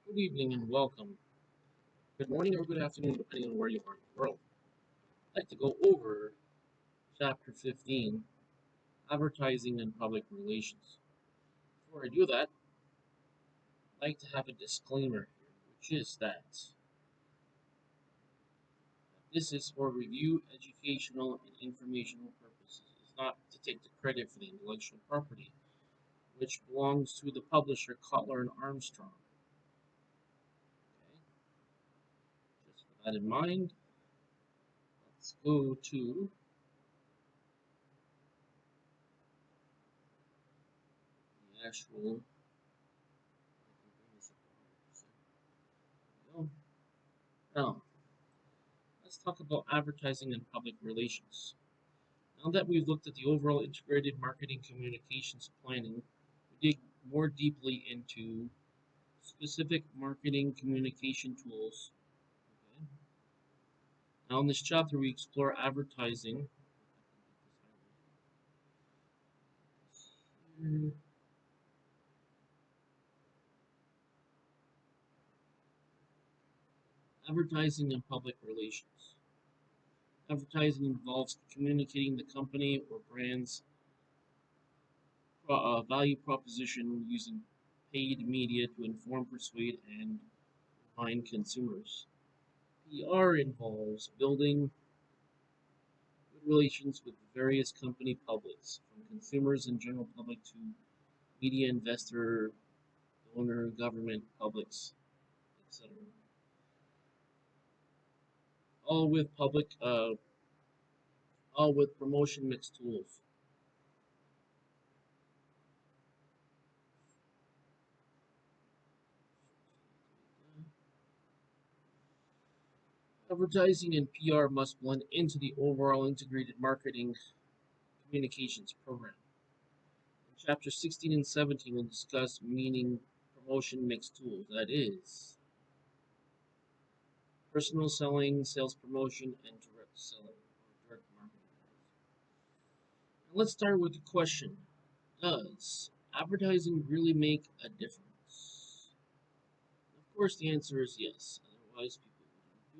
Good evening and welcome. Good morning or good afternoon, depending on where you are in the world. I'd like to go over Chapter 15, Advertising and Public Relations. Before I do that, I'd like to have a disclaimer here, which is that this is for review, educational, and informational purposes. It's not to take the credit for the intellectual property, which belongs to the publisher Cutler and Armstrong. Okay? Just with that in mind, let's go to the actual. Now, let's talk about advertising and public relations. Now that we've looked at the overall integrated marketing communications planning, we dig more deeply into specific marketing communication tools. Okay. Now, in this chapter, we explore advertising and public relations. Advertising involves communicating the company or brand's value proposition using paid media to inform, persuade, and remind consumers. PR involves building good relations with various company publics, from consumers and general public to media, investor, donor, government publics, etc. All with all with promotion mix tools. Advertising and PR must blend into the overall integrated marketing communications program. In chapter 16 and 17, we'll discuss meaning promotion mix tools. That is, personal selling, sales promotion, and direct selling, or direct marketing. Now let's start with the question: does advertising really make a difference? Of course, the answer is yes. Otherwise, people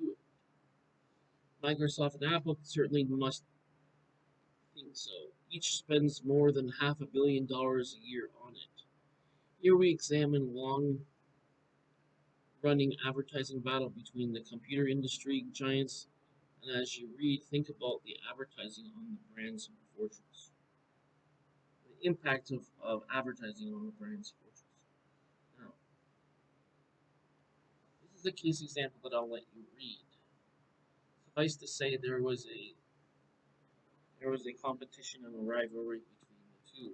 wouldn't do it. Microsoft and Apple certainly must think so. Each spends more than $500 million a year on it. Here we examine long running advertising battle between the computer industry giants, and as you read, think about the advertising on the brand's fortunes. The impact of advertising on the brand's fortunes. Now, this is a case example that I'll let you read. Suffice to say, there was a competition and a rivalry between the two.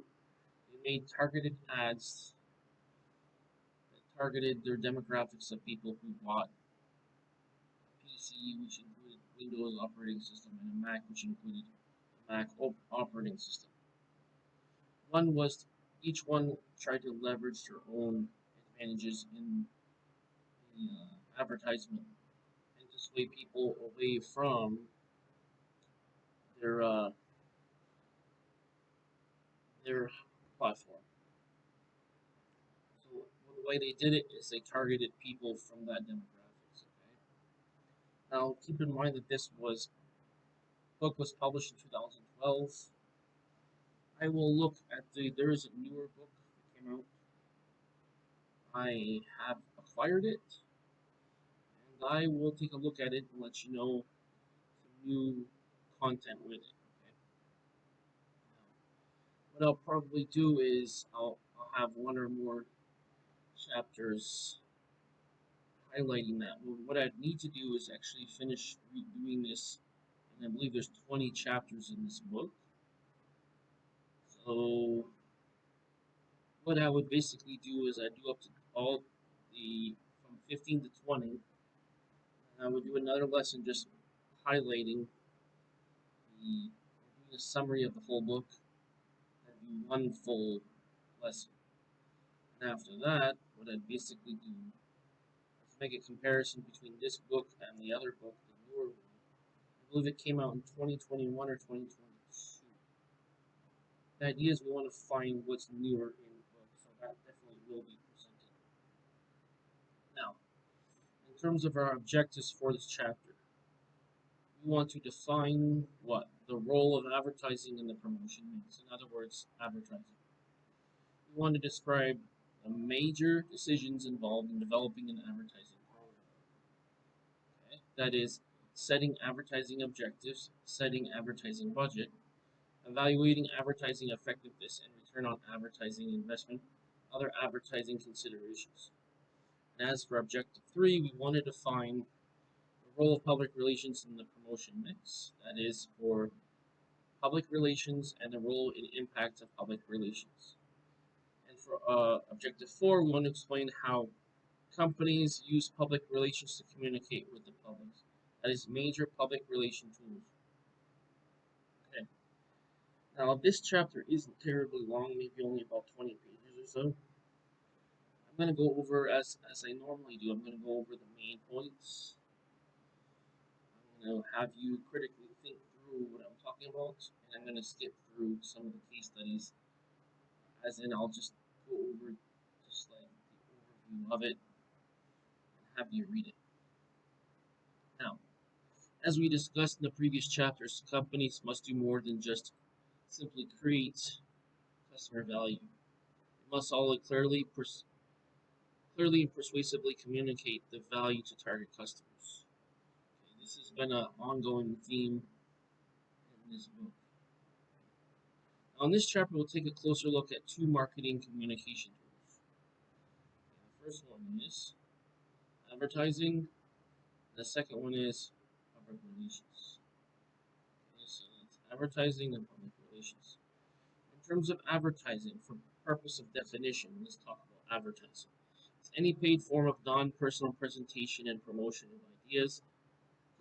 They made targeted ads that targeted their demographics of people who bought a PC, which included Windows operating system, and a Mac, which included a Mac operating system. One was each one tried to leverage their own advantages in the advertisement and to sway people away from their uh, their platform. So the way they did it is they targeted people from that demographics. Okay. Now keep in mind that this book was published in 2012. I will look at there is a newer book that came out. I have acquired it, and I will take a look at it and let you know some new content with it. Okay. What I'll probably do is I'll have one or more chapters highlighting that. What I need to do is actually finish doing this, and I believe there's 20 chapters in this book. So what I would basically do is I do up to all the from 15 to 20, and I would do another lesson just highlighting the doing a summary of the whole book and do one full lesson. And after that, what I'd basically do is make a comparison between this book and the other book, the newer one. I believe it came out in 2021 or 2022. The idea is we want to find what's newer in the book, so that definitely will be presented. Now, terms of our objectives for this chapter, we want to define what? The role of advertising in the promotion mix. In other words, advertising. We want to describe the major decisions involved in developing an advertising program. Okay? That is, setting advertising objectives, setting advertising budget, evaluating advertising effectiveness and return on advertising investment, other advertising considerations. And as for objective 3, we want to define the role of public relations in the promotion mix. That is, for public relations and the role and impact of public relations. And for objective 4, we want to explain how companies use public relations to communicate with the public. That is, major public relation tools. Okay. Now, this chapter isn't terribly long, maybe only about 20 pages or so. I'm going to go over, as I normally do, I'm going to go over the main points. I'm going to have you critically think through what I'm talking about, and I'm going to skip through some of the case studies, as in I'll just go over just like the overview of it and have you read it. Now, as we discussed in the previous chapters, companies must do more than just simply create customer value. They must also clearly and persuasively communicate the value to target customers. Okay, this has been an ongoing theme in this book. Now, in this chapter, we'll take a closer look at two marketing communication tools. The first one is advertising, and the second one is public relations. Okay, so that's advertising and public relations. In terms of advertising, for purpose of definition, let's talk about advertising. It's any paid form of non-personal presentation and promotion of ideas,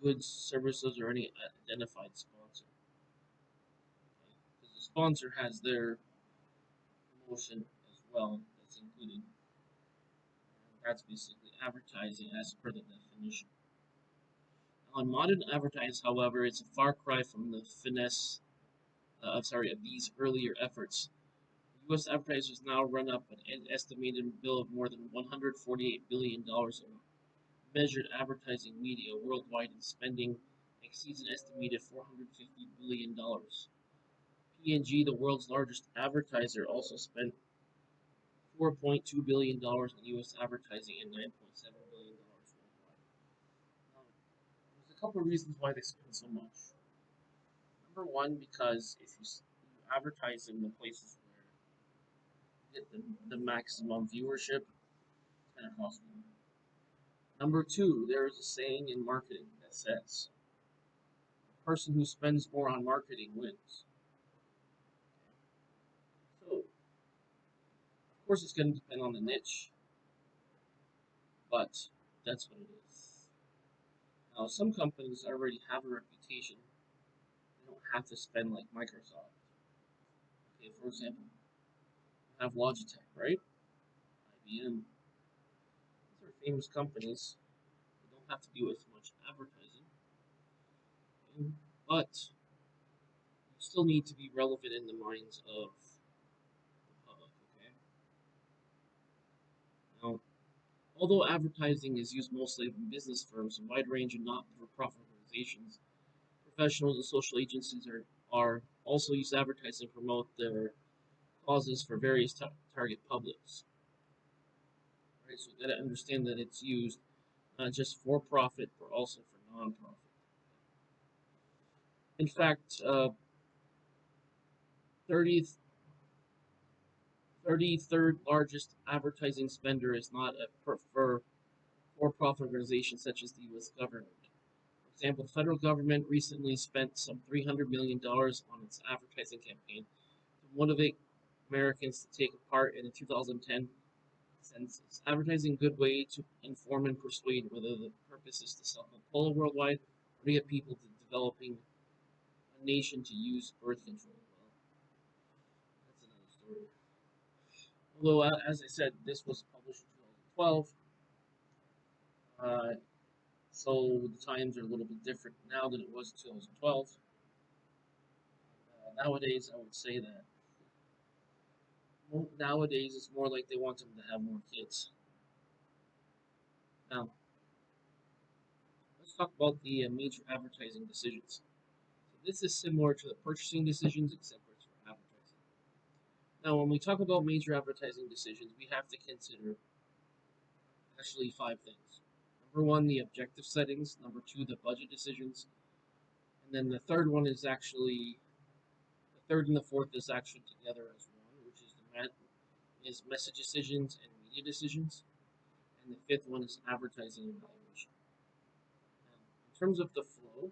goods, services, or any identified sponsor. Okay? Because the sponsor has their promotion as well that's included. And that's basically advertising as per the definition. On modern advertising, however, it's a far cry from the finesse of these earlier efforts. U.S. advertisers now run up an estimated bill of more than $148 billion in measured advertising media worldwide, and spending exceeds an estimated $450 billion. P&G, the world's largest advertiser, also spent $4.2 billion on U.S. advertising and $9.7 billion worldwide. There's a couple of reasons why they spend so much. Number one, because if you advertise in the places where you get the maximum viewership, it's going to cost more. Number two, there is a saying in marketing that says, the person who spends more on marketing wins. So, of course, it's going to depend on the niche, but that's what it is. Now, some companies already have a reputation. They don't have to spend like Microsoft. Okay, for example, you have Logitech, right? IBM. These are famous companies. They don't have to do as much advertising. Okay? But you still need to be relevant in the minds of the public, okay? Now, although advertising is used mostly in business firms, a wide range of not-for-profit organizations, professionals, and social agencies are also use advertising to promote their causes for various target publics. Right, so you got to understand that it's used not just for profit, but also for non-profit. In fact, 33rd largest advertising spender is not for for-profit organizations such as the U.S. government. For example, the federal government recently spent some $300 million on its advertising campaign to motivate Americans to take part in the 2010 census. Advertising a good way to inform and persuade, whether the purpose is to sell Coca-Cola worldwide or to get people to developing a nation to use birth control. Well, that's another story. Although, as I said, this was published in 2012, so the times are a little bit different now than it was in 2012. Nowadays, I would say that nowadays it's more like they want them to have more kids. Now, let's talk about the major advertising decisions. So this is similar to the purchasing decisions, except for it's for advertising. Now, when we talk about major advertising decisions, we have to consider actually five things. Number one, the objective settings. Number two, the budget decisions. And then the third one is actually the third and the fourth is actually together as one, which is message decisions and media decisions. And the fifth one is advertising evaluation. In terms of the flow,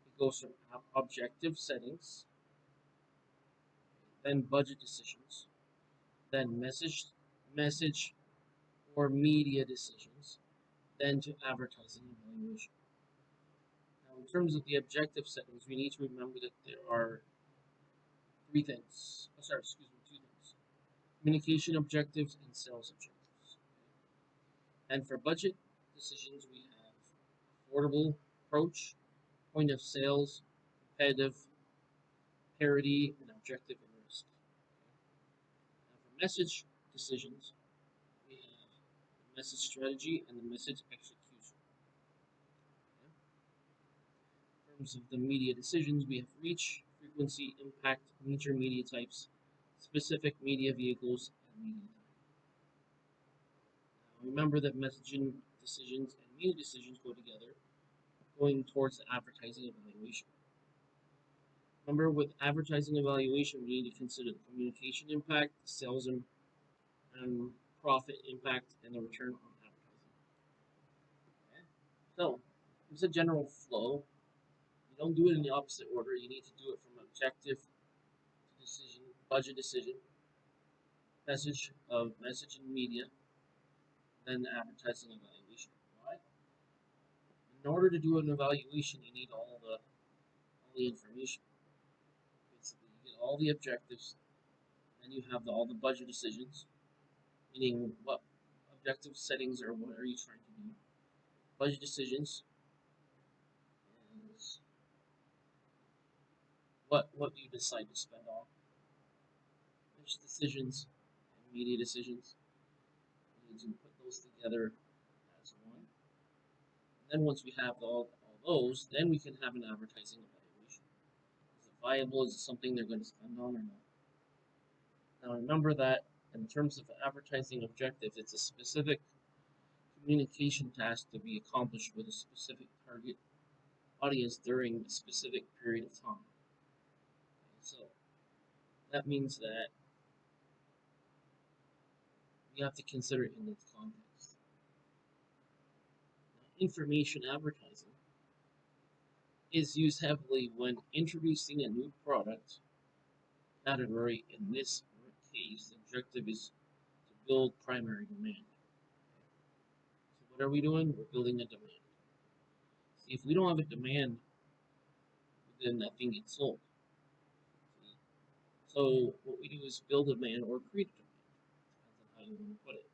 it goes from objective settings, then budget decisions, then message or media decisions, then to advertising evaluation. Now, in terms of the objective settings, we need to remember that there are two things. Communication objectives and sales objectives. And for budget decisions, we have affordable approach, point of sales, competitive, parity, and objective interest. Now for message decisions, we have the message strategy and the message execution. In terms of the media decisions, we have reach, frequency, impact, major media types, specific media vehicles, and media time. Now remember that messaging decisions and media decisions go together, going towards the advertising evaluation. Remember, with advertising evaluation, we need to consider the communication impact, sales and profit impact, and the return on advertising. Okay? So, it's a general flow. You don't do it in the opposite order. You need to do it from objective to decision, budget decision, message and media, then the advertising evaluation. Why? In order to do an evaluation, you need all the information. Basically, you get all the objectives, then you have all the budget decisions, meaning what objective settings or what are you trying to do. Budget decisions is what you decide to spend on. Which decisions and media decisions. You need to put those together as one. And then once we have all those, then we can have an advertising evaluation. Is it viable? Is it something they're going to spend on or not? Now remember that in terms of advertising objectives, it's a specific communication task to be accomplished with a specific target audience during a specific period of time. So that means that you have to consider it in its context. Now, information advertising is used heavily when introducing a new product category. In this case, the objective is to build primary demand. So what are we doing? We're building a demand. See, if we don't have a demand, then nothing gets sold. So what we do is build a demand or create a demand. Depends on how you want to put it.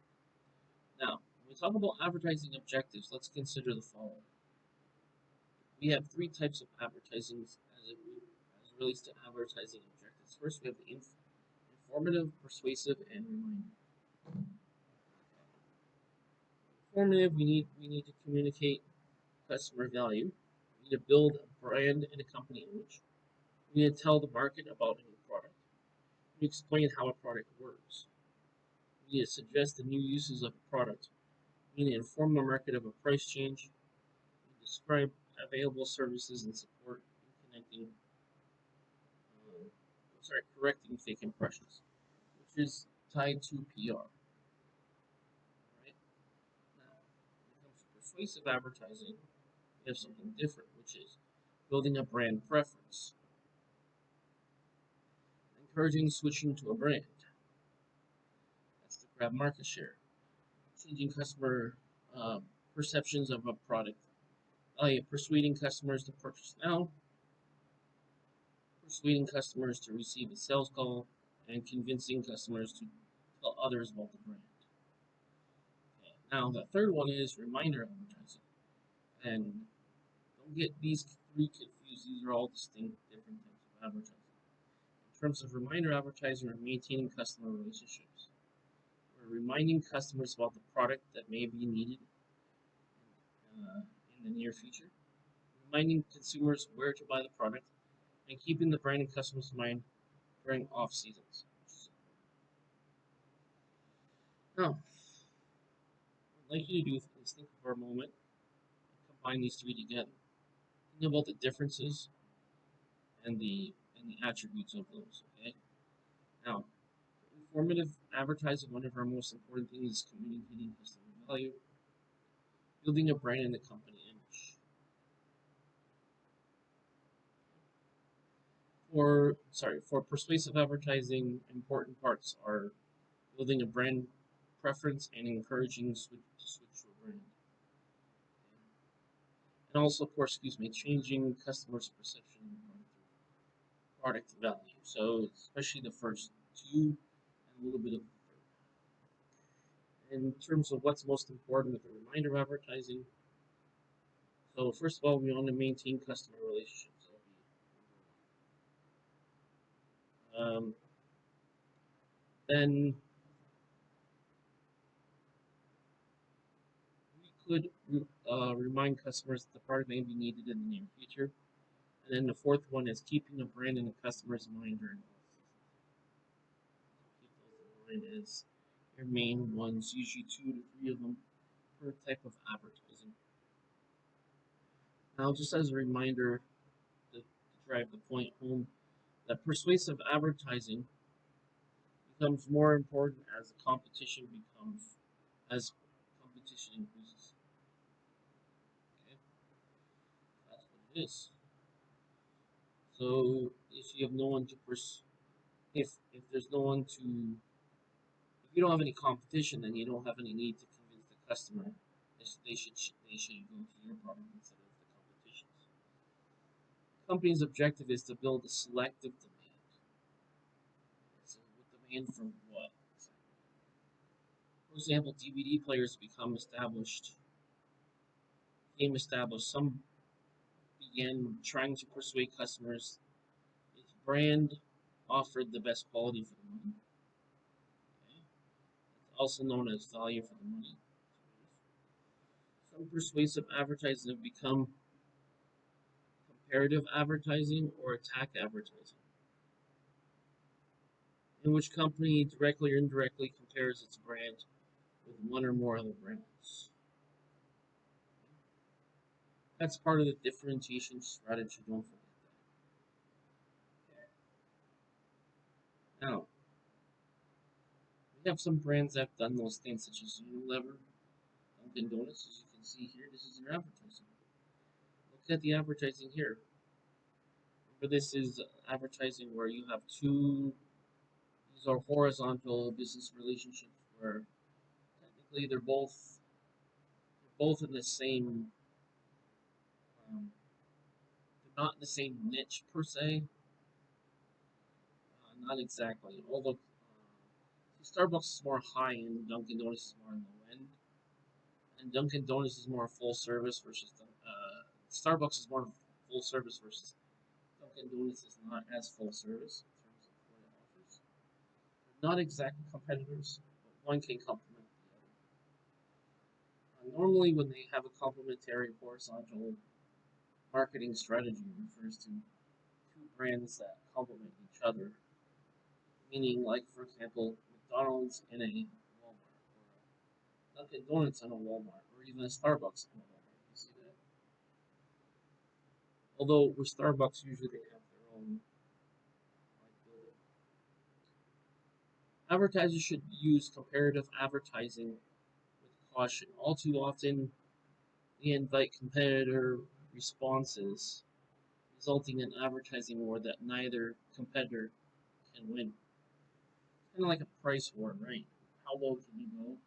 Now, when we talk about advertising objectives, let's consider the following. We have three types of advertising as it relates to advertising objectives. First, we have the informative, persuasive, and reminder. Informative, we need to communicate customer value. We need to build a brand and a company image. We need to tell the market about a new product. We need to explain how a product works. We need to suggest the new uses of a product. We need to inform the market of a price change. We need to describe available services and support in correcting fake impressions, which is tied to PR. Right? Now, when it comes to persuasive advertising, we have something different, which is building a brand preference, encouraging switching to a brand. That's to grab market share, changing customer perceptions of a product, persuading customers to purchase now, persuading customers to receive a sales call, and convincing customers to tell others about the brand. Okay. Now, the third one is reminder advertising. And don't get these three confused. These are all distinct, different types of advertising. In terms of reminder advertising, we're maintaining customer relationships. We're reminding customers about the product that may be needed in in the near future, reminding consumers where to buy the product, and keeping the brand in customers' mind during off seasons. Now, what I'd like you to do is think for a moment and combine these three together. Think about the differences and the attributes of those. Okay. Now, informative advertising, one of our most important things is communicating customer value, building a brand and the company image. For persuasive advertising, important parts are building a brand preference and encouraging to switch to a brand. And also, of course, changing customers' perception of product value. So, especially the first two and a little bit of the third. In terms of what's most important with the reminder advertising, so first of all, we want to maintain customer relationships. Then we could remind customers that the product may be needed in the near future. And then the fourth one is keeping a brand in the customer's mind during all seasons. Keep those in mind as your main ones, usually 2 to 3 of them per type of advertising. Now, just as a reminder to drive the point home, that persuasive advertising becomes more important as as competition increases. Okay, that's what it is. So if you have no one to if there's no one to if you don't have any competition, then you don't have any need to convince the customer they should go to your product instead of the competition's. The company's objective is to build a selective demand. So with demand for what? For example, DVD players became established. Some began trying to persuade customers its brand offered the best quality for the money. Okay? It's also known as value for the money. Some persuasive advertising have become comparative advertising or attack advertising, in which company directly or indirectly compares its brand with one or more other brands. That's part of the differentiation strategy, don't forget that. Now, we have some brands that have done those things, such as Unilever, Dunkin' Donuts, as you can see here. This is their advertising. Look at the advertising here. Remember, this is advertising where you have these are horizontal business relationships where technically they're both in the same, they're not in the same niche per se. Not exactly. Although Starbucks is more high end, Dunkin' Donuts is more low end, and Dunkin' Donuts is more full service versus Starbucks is more full service versus Dunkin' Donuts is not as full service in terms of what it offers. They're not exactly competitors, but one can complement the other. Normally, when they have a complementary horizontal marketing strategy, it refers to two brands that complement each other. Meaning, like for example, McDonald's in a Walmart, or Dunkin' Donuts in a Walmart, or even a Starbucks in a Walmart. You see that? Although with Starbucks, usually they have their own building. Advertisers should use comparative advertising with caution. All too often, they invite competitor responses, resulting in advertising war that neither competitor can win. Kind of like a price war, right? How low can you go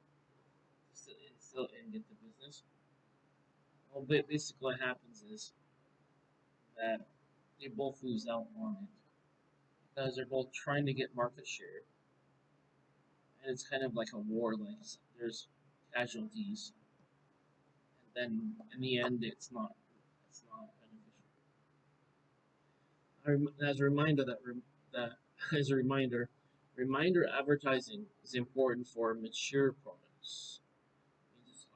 and get the business? Well, basically, what happens is that they both lose out on it because they're both trying to get market share, and it's kind of like a war. Like there's casualties, and then in the end, it's not beneficial. As a reminder that as a reminder advertising is important for mature products. It's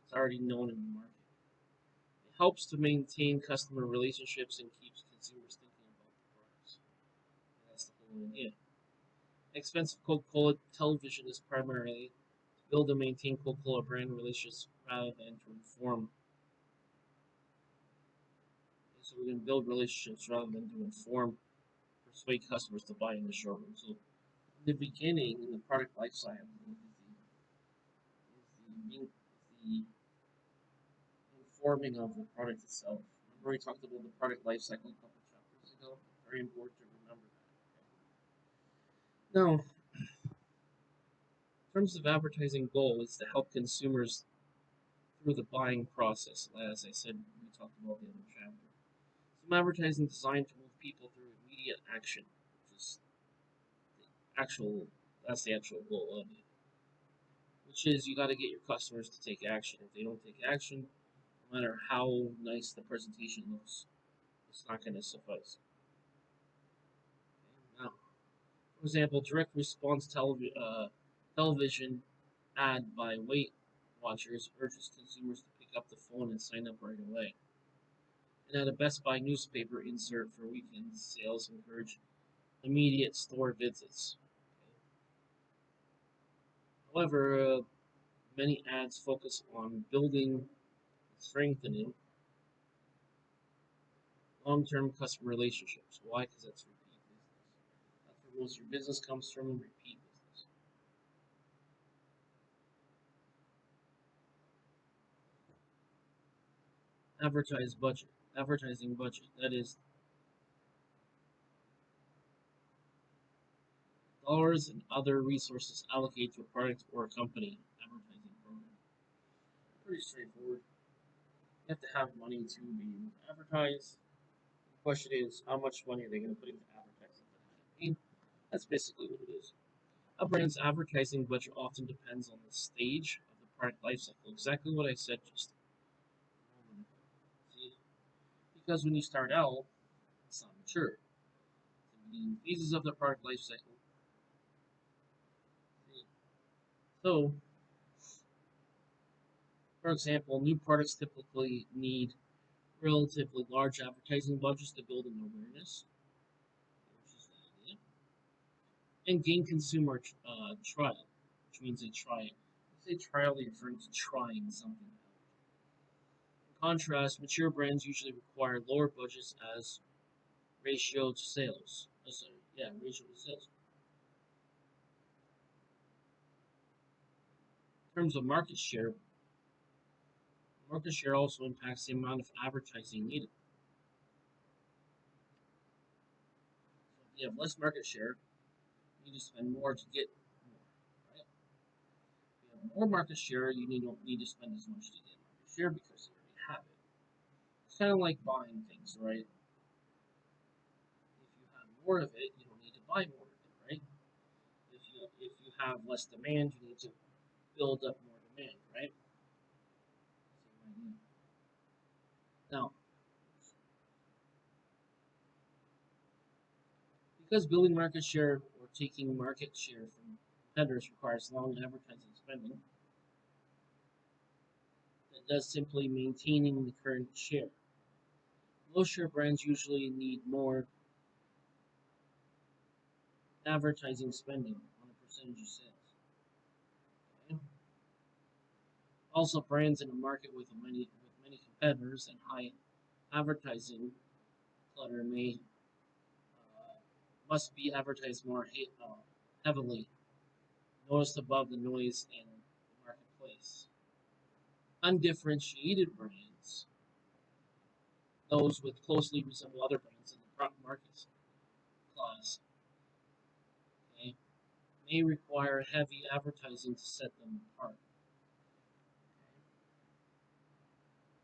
It's already known in the market. It helps to maintain customer relationships and keeps consumers thinking about the products. That's the whole idea. Expensive Coca-Cola television is primarily to build and maintain Coca-Cola brand relationships rather than to inform. So we're going to build relationships rather than to inform, persuade customers to buy in the short run. So in the beginning, in the product life cycle, is the informing of the product itself. Remember we talked about the product life cycle a couple chapters ago? Very important to remember that. Now, in terms of advertising goal, is to help consumers through the buying process. As I said, we talked about the other chapter. Some advertising designed to move people through immediate action, which is the actual. That's the actual goal of it. Which is you got to get your customers to take action. If they don't take action, no matter how nice the presentation looks, it's not going to suffice. Okay, now, for example, direct response television ad by Weight Watchers urges consumers to pick up the phone and sign up right away. And at a Best Buy newspaper insert for weekend sales encourage immediate store visits. However, many ads focus on building and strengthening long-term customer relationships. Why? Because that's repeat business. That's where most of your business comes from, repeat business. Advertising budget. That is dollars and other resources allocated to a product or a company advertising program. Pretty straightforward. You have to have money to be advertised. The question is, how much money are they going to put into advertising for the campaign? That's basically what it is. A brand's advertising budget often depends on the stage of the product lifecycle. Exactly what I said just a moment ago. See, because when you start out, it's not mature. The beginning phases of the product lifecycle. So, for example, new products typically need relatively large advertising budgets to build an awareness, which is the idea, and gain consumer trial, which means they try it. When you say trial, you're referring to trying something out. In contrast, mature brands usually require lower budgets as ratio to sales. Ratio to sales. In terms of market share also impacts the amount of advertising needed. So if you have less market share, you need to spend more to get more, right? If you have more market share, don't need to spend as much to get market share because you already have it. It's kind of like buying things, right? If you have more of it, you don't need to buy more of it, right? If you have less demand, you need to build up more demand, right? Same idea. Now, because building market share or taking market share from competitors requires long advertising spending, that does simply maintaining the current share. Low share brands usually need more advertising spending on a percentage of sales. Okay? Also, brands in a market with many competitors and high advertising clutter must be advertised more heavily, noticed above the noise in the marketplace. Undifferentiated brands, those with closely resemble other brands in the market class, okay, may require heavy advertising to set them apart.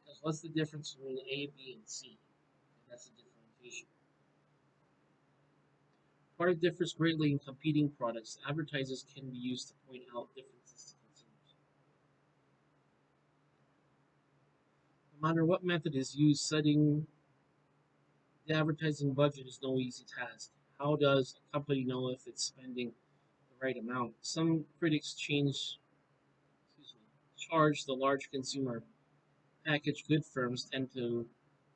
Because what's the difference between A, B, and C? That's the differentiation. Product differs greatly in competing products. Advertisers can be used to point out differences to consumers. No matter what method is used, setting the advertising budget is no easy task. How does a company know if it's spending the right amount? Some critics charge, the large consumer packaged good firms tend to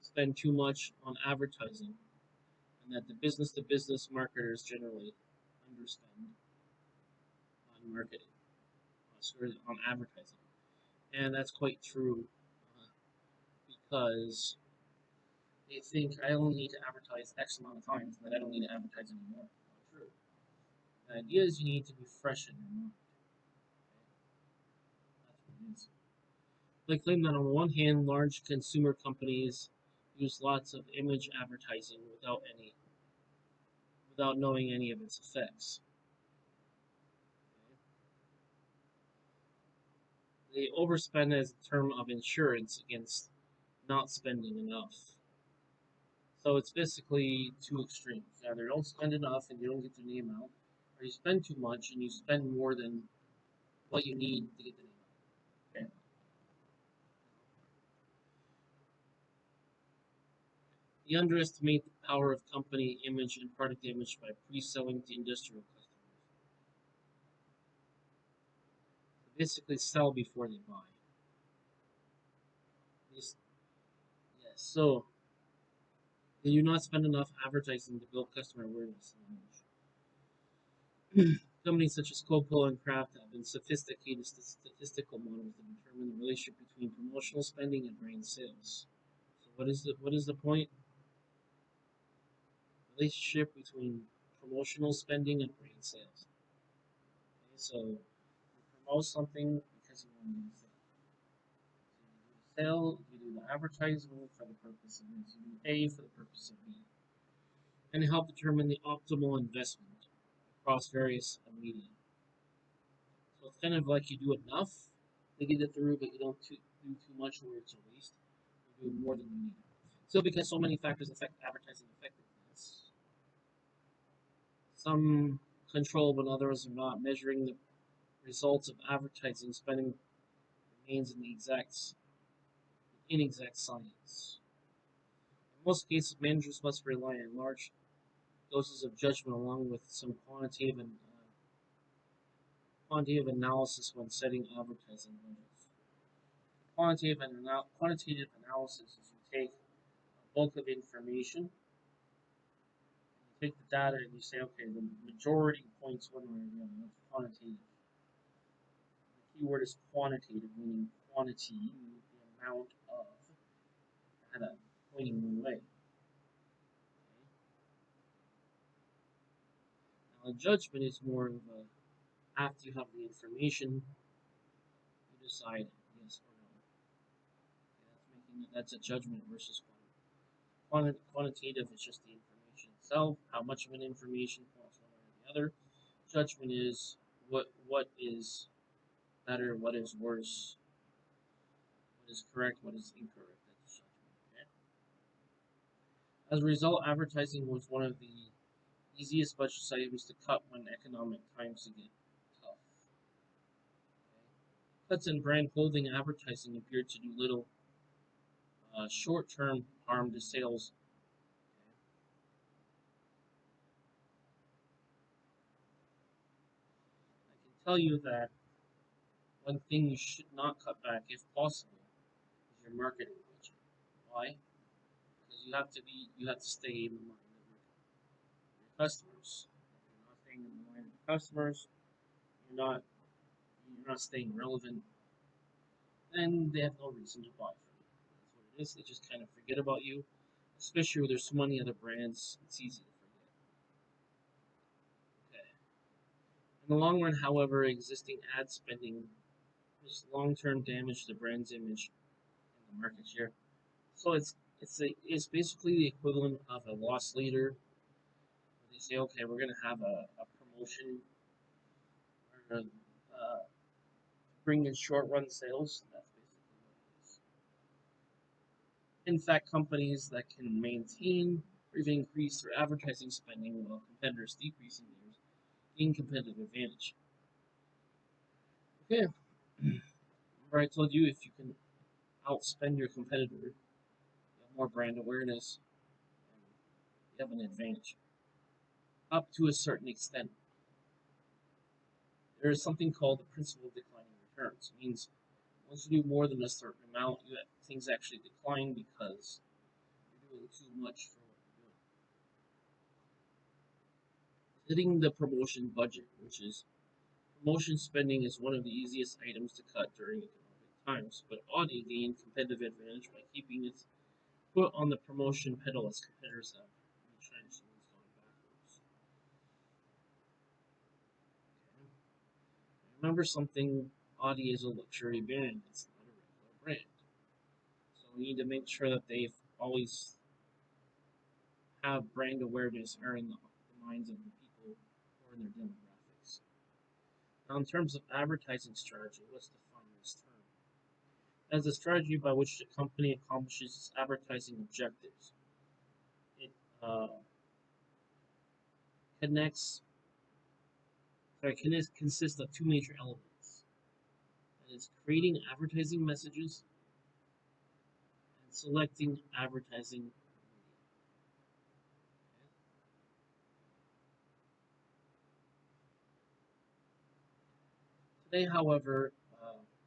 spend too much on advertising, and that the business to business marketers generally underspend on marketing, on advertising. And that's quite true because they think I only need to advertise X amount of times, and that I don't need to advertise anymore. Not true. The idea is you need to be fresh in your mind. That's what it is. They claim that on the one hand, large consumer companies use lots of image advertising without knowing any of its effects. They overspend as a term of insurance against not spending enough. So it's basically two extremes. Either don't spend enough and you don't get the name out, or you spend too much and you spend more than what you need to get the name out. Okay. They underestimate the power of company image and product image by pre-selling to industrial customers. They basically sell before they buy. Yes, so they do not spend enough advertising to build customer awareness and image. Companies such as Coca-Cola and Kraft have been sophisticated statistical models that determine the relationship between promotional spending and brand sales. So what is the point? Relationship between promotional spending and brand sales. Okay, so you promote something because you want to get a sale. So you do the sale, you do the advertisement for the purpose of this, you do A for the purpose of B, and help determine the optimal investment across various media. So it's kind of like you do enough to get it through, but you don't do too much where it's a waste. You do more than you need. So because so many factors affect advertising effectiveness, some control but others are not. Measuring the results of advertising spending remains inexact science. In most cases, managers must rely on large doses of judgment along with some quantitative analysis when setting advertising budgets. Quantitative analysis is you take a bulk of information, you take the data, and you say, okay, the majority points one way or the other. That's quantitative. The keyword is quantitative, meaning quantity, meaning the amount of data pointing one way. Now, a judgment is more of a after you have the information, you decide yes or no. Okay, that's a judgment versus quantitative is just the information itself, how much of an information points one way or the other. Judgment is what is better, what is worse, what is correct, what is incorrect. That's judgment. Okay? As a result, advertising was one of the easiest budget items to cut when economic times get tough. Okay? Cuts in brand clothing advertising appeared to do little short-term harm to sales. I can tell you that one thing you should not cut back, if possible, is your marketing budget. Why? Because you have to stay in the mind of your customers. If you're not staying in the mind of your customers, you're not staying relevant, then they have no reason to buy from you. That's what it is. They just kind of forget about you. Especially when there's so many other brands, it's easy to forget. Okay. In the long run, however, existing ad spending is long-term damage to the brand's image and the market share. So it's basically the equivalent of a loss leader. They say, okay, we're gonna have a promotion. We're gonna bring in short-run sales. That's basically what it is. In fact, companies that can maintain or even increase their advertising spending while competitors decreasing theirs gain competitive advantage. Okay, remember I told you if you can outspend your competitor, you have more brand awareness, and you have an advantage. Up to a certain extent. There is something called the principle of declining returns. It means Once you do more than a certain amount, things actually decline because you're doing too much for what you're doing. Hitting the promotion budget, which is promotion spending, is one of the easiest items to cut during economic times, but Audi gained competitive advantage by keeping its foot on the promotion pedal as competitors have retrenched and gone backwards. Okay. Remember something, Audi is a luxury brand, it's not a regular brand. So we need to make sure that they always have brand awareness or in the minds of the people or in their demographics. Now, in terms of advertising strategy, let's define this term. As a strategy by which the company accomplishes its advertising objectives. It connects, consists of two major elements. That is creating advertising messages and selecting advertising media. Today, however,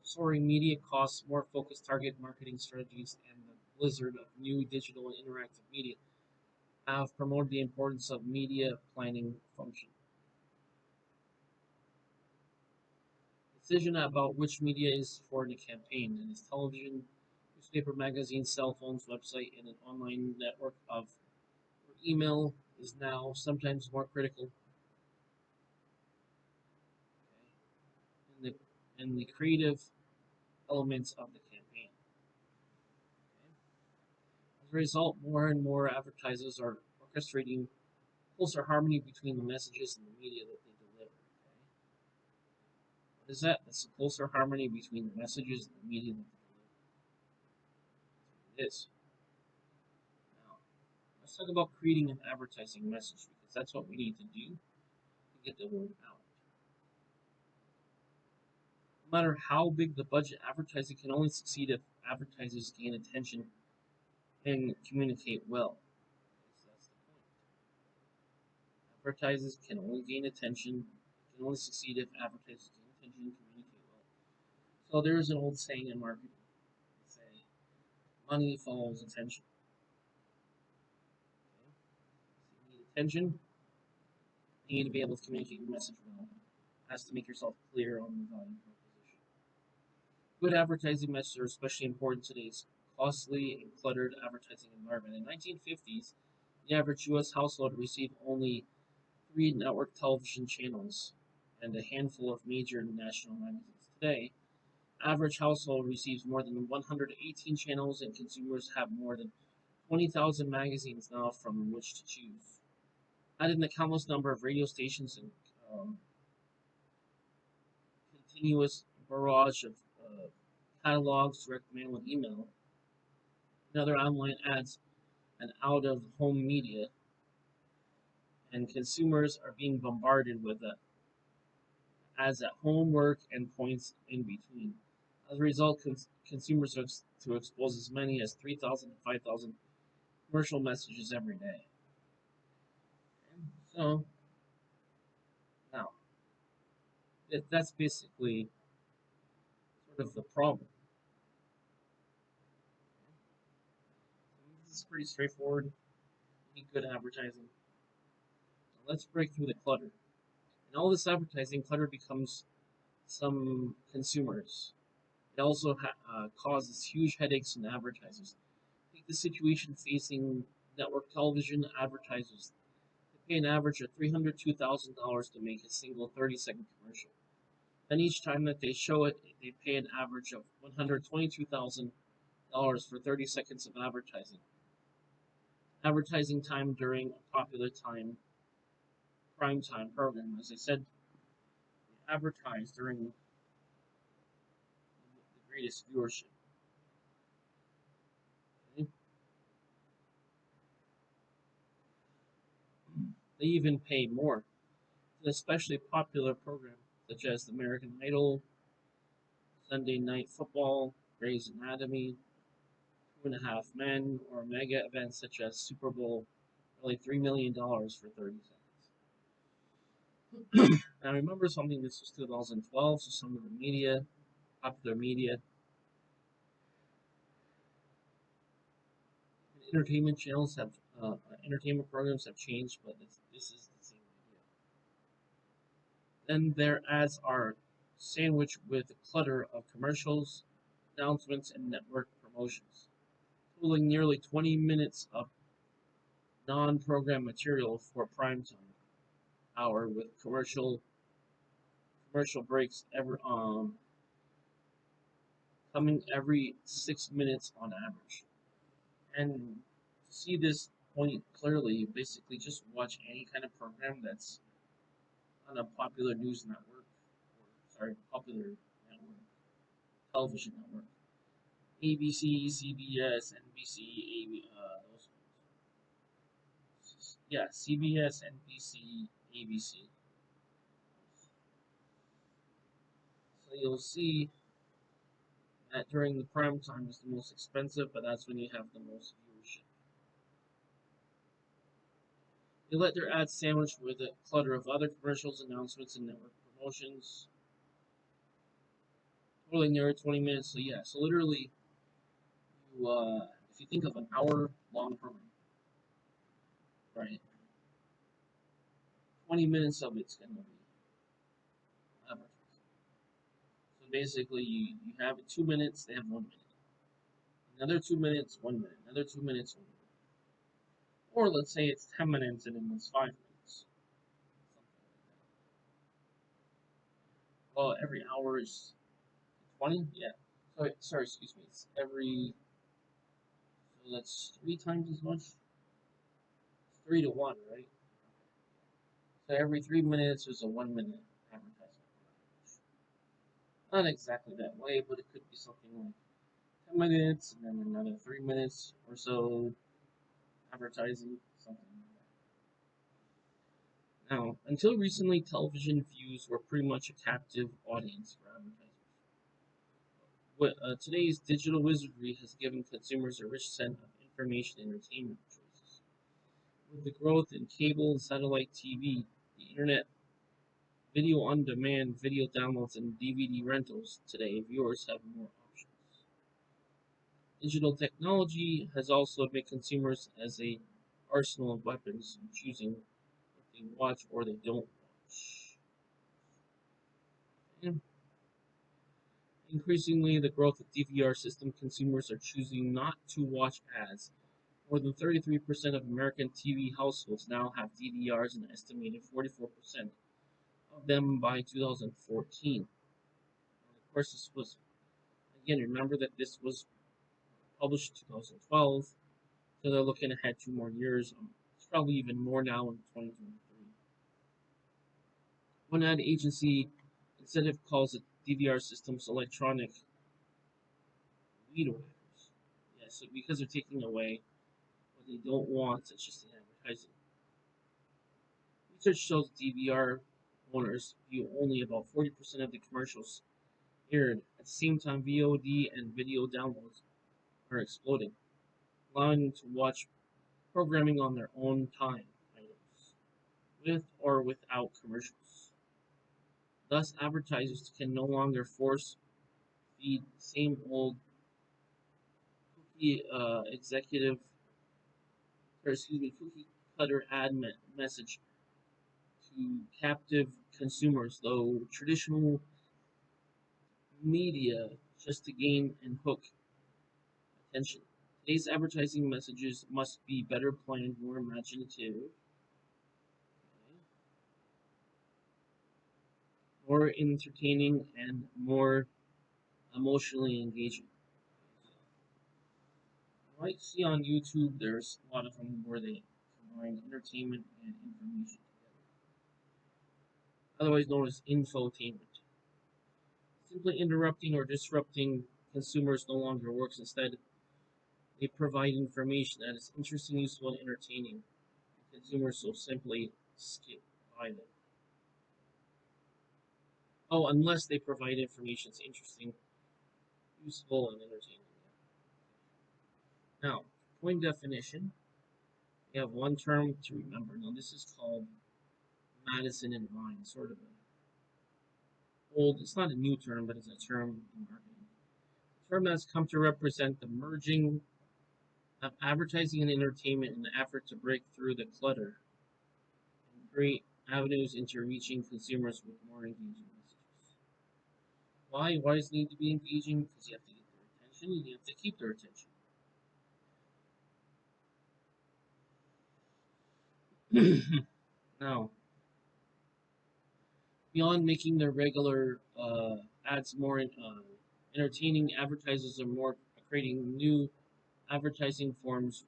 soaring media costs, more focused target marketing strategies, and the blizzard of new digital and interactive media have promoted the importance of media planning function. Decision about which media is for the campaign, and is television, newspaper, magazine, cell phones, website, and an online network of or email is now sometimes more critical. Okay, in the creative elements of the campaign. Okay. As a result, more and more advertisers are orchestrating closer harmony between the messages and the media that they deliver. Okay. What is that? That's a closer harmony between the messages and the media that they deliver. That's what it is. Now, let's talk about creating an advertising message because that's what we need to do to get the word out. No matter how big the budget, advertising can only succeed if advertisers gain attention and communicate well. So that's the point. Advertisers can only gain attention, can only succeed if advertisers gain attention and communicate well. So there is an old saying in marketing. They say, money follows attention. Okay? So you need attention, you need to be able to communicate your message well. Has to make yourself clear on the value proposition. Good advertising messages are especially important in today's costly and cluttered advertising environment. In the 1950s, the average U.S. household received only 3 network television channels and a handful of major national magazines. Today, average household receives more than 118 channels, and consumers have more than 20,000 magazines now from which to choose. Add in the countless number of radio stations and continuous barrage of catalogs, direct mail, and email, and other online ads and out of home media, and consumers are being bombarded with ads at home, work, and points in between. As a result, consumers have to expose as many as 3,000 to 5,000 commercial messages every day. Okay? So, now, that's basically sort of the problem. Okay? This is pretty straightforward. You need good advertising. Now let's break through the clutter. In all this advertising, clutter becomes some consumers. It also causes huge headaches in advertisers. Take the situation facing network television advertisers. They pay an average of $302,000 to make a single 30-second commercial. Then each time that they show it, they pay an average of $122,000 for 30 seconds of advertising. Advertising time during a popular prime time program. As I said, they advertise during the greatest viewership. Okay? They even pay more. An especially popular program such as American Idol, Sunday Night Football, Grey's Anatomy, Two and a Half Men, or mega events such as Super Bowl, only $3 million for 30 seconds. Now remember something, this was 2012, so some of the media, popular media, Entertainment channels have entertainment programs have changed, but this is the same idea. Then their ads are sandwiched with a clutter of commercials, announcements, and network promotions, totaling nearly 20 minutes of non-program material for primetime hour with commercial breaks coming every 6 minutes on average. And to see this point clearly, you basically just watch any kind of program that's on a popular news network, or sorry, popular network, television network, ABC, CBS, NBC, those ones. Yeah, CBS, NBC, ABC. So you'll see that during the prime time is the most expensive, but that's when you have the most viewership. They let their ads sandwich with a clutter of other commercials, announcements, and network promotions, totaling near 20 minutes. So yeah, so literally, if you think of an hour-long program, right, 20 minutes of it's gonna be advertising. So basically, you have it 2 minutes, they have 1 minute. Another 2 minutes, 1 minute. Another 2 minutes, 1 minute. Or let's say it's 10 minutes and then it's 5 minutes. Well, every hour is 20? Yeah. Sorry, excuse me. It's every. So that's 3 times as much? It's 3 to 1, right? So every 3 minutes is a 1 minute advertisement. Not exactly that way, but it could be something like 10 minutes and then another 3 minutes or so advertising, something like that. Now, until recently, television views were pretty much a captive audience for advertisers. Today's digital wizardry has given consumers a rich set of information and entertainment choices. With the growth in cable and satellite TV, the internet, video on demand, video downloads, and DVD rentals, today viewers have more options. Digital technology has also made consumers as a arsenal of weapons, choosing what they watch or they don't watch. And increasingly, the growth of DVR system consumers are choosing not to watch ads. More than 33% of American TV households now have DVRs, and an estimated 44% of them by 2014. And of course, this was, again, remember that this was published 2012, so they're looking ahead 2 more years. It's probably even more now in 2023. One ad agency instead calls it DVR systems electronic weed whackers. Yeah, so because they're taking away what they don't want, such as the advertising. Research shows DVR owners view only about 40% of the commercials aired. At the same time, VOD and video downloads are exploding, allowing them to watch programming on their own time items, with or without commercials. Thus, advertisers can no longer force feed the same old cookie cookie cutter message to captive consumers, though traditional media just to gain and hook attention. Today's advertising messages must be better planned, more imaginative, more entertaining, and more emotionally engaging. You might see on YouTube, there's a lot of them where they combine entertainment and information together, otherwise known as infotainment. Simply interrupting or disrupting consumers no longer works. Instead, they provide information that is interesting, useful, and entertaining. Consumers will simply skip by them. Oh, unless they provide information that's interesting, useful, and entertaining. Now, point definition. We have one term to remember. Now, this is called Madison and Vine, sort of it's not a new term, but it's a term in marketing. A term that's come to represent the merging Advertising and entertainment in the effort to break through the clutter and create avenues into reaching consumers with more engaging messages. Why? Why does it need to be engaging? Because you have to get their attention and you have to keep their attention. Now, beyond making their regular ads more entertaining, advertisers are more creating new advertising forms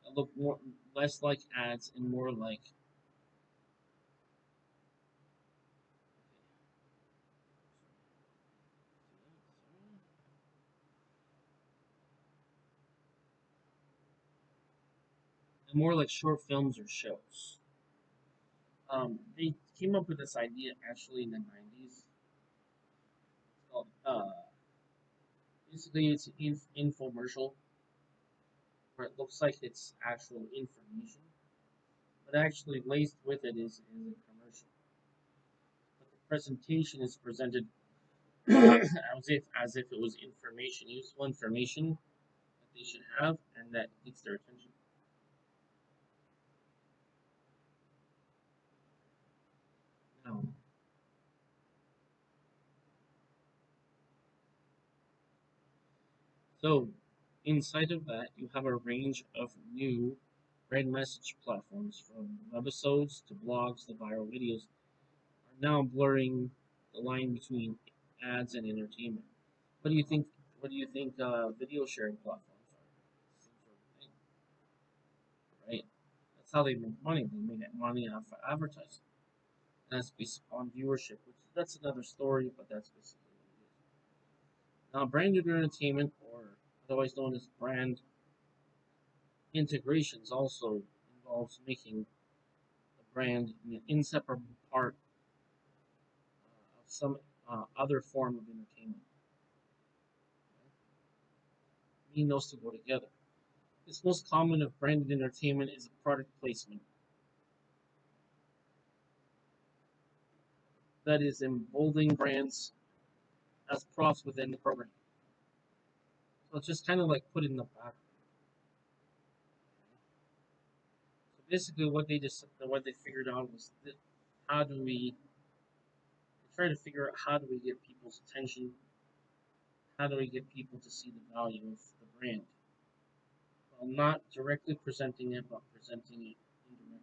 that look more less like ads and more like short films or shows. They came up with this idea actually in the 90s. Called, basically, it's an infomercial where it looks like it's actual information, but actually laced with it is a commercial. But the presentation is presented as if it was information, useful information that they should have, and that gets their attention. Now, so inside of that, you have a range of new brand message platforms, from webisodes to blogs to viral videos, are now blurring the line between ads and entertainment. What do you think? What do you think? Video sharing platforms are same sort of thing, right? That's how they make money. They make money off of advertising. And that's based on viewership, which that's another story, but that's basically what it is. Now, branded entertainment, or otherwise known as brand integrations, also involves making the brand an inseparable part of some other form of entertainment. Meaning those two go together. This most common of branded entertainment is a product placement that is emboldening brands as props within the program. So it's just kind of like put in the back. So basically, what they figured out was that how do we try to figure out how do we get people's attention? How do we get people to see the value of the brand? While not directly presenting it, but presenting it indirectly.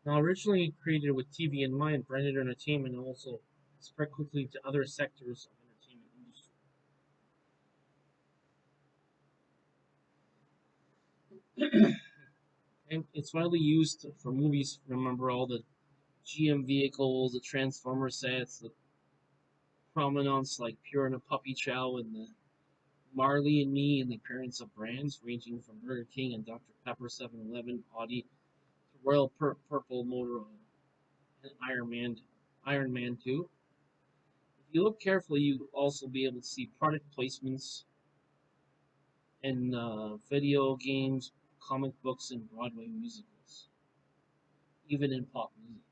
Now, originally created with TV in mind, branded entertainment also spread quickly to other sectors of entertainment industry. And it's widely used for movies. Remember all the GM vehicles, the Transformer sets, the prominence like Pure and a Puppy Chow, and the Marley and Me, and the appearance of brands ranging from Burger King and Dr. Pepper, 7-Eleven, Audi, to Royal Purple Motor Oil, and Iron Man 2. If you look carefully, you also be able to see product placements in video games, comic books, and Broadway musicals, even in pop music.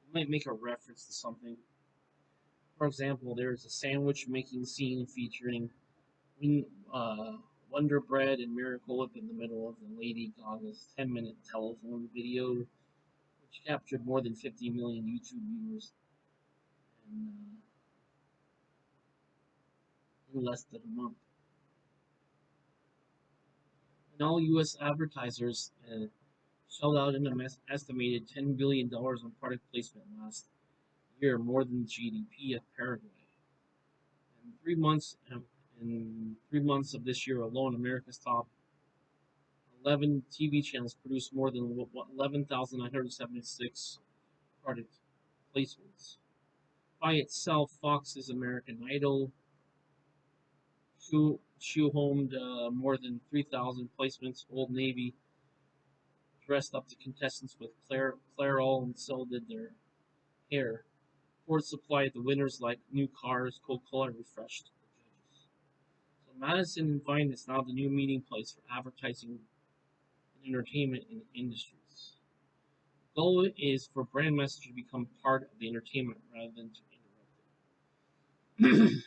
You might make a reference to something. For example, there's a sandwich making scene featuring Wonder Bread and Miracle Whip in the middle of the Lady Gaga's 10-minute telephone video, which captured more than 50 million YouTube viewers in less than a month. And all U.S. advertisers shelled out an estimated $10 billion on product placement last year, more than the GDP of Paraguay. In 3 months of this year alone, America's top 11 TV channels produced more than 11,976 product placements. By itself, Fox's American Idol shoe-homed more than 3,000 placements. Old Navy dressed up the contestants with Clairol and so did their hair. Ford supplied the winners like new cars. Coca-Cola refreshed the judges. So Madison and Vine is now the new meeting place for advertising and entertainment in industries. goal is for brand message to become part of the entertainment rather than to interrupt it.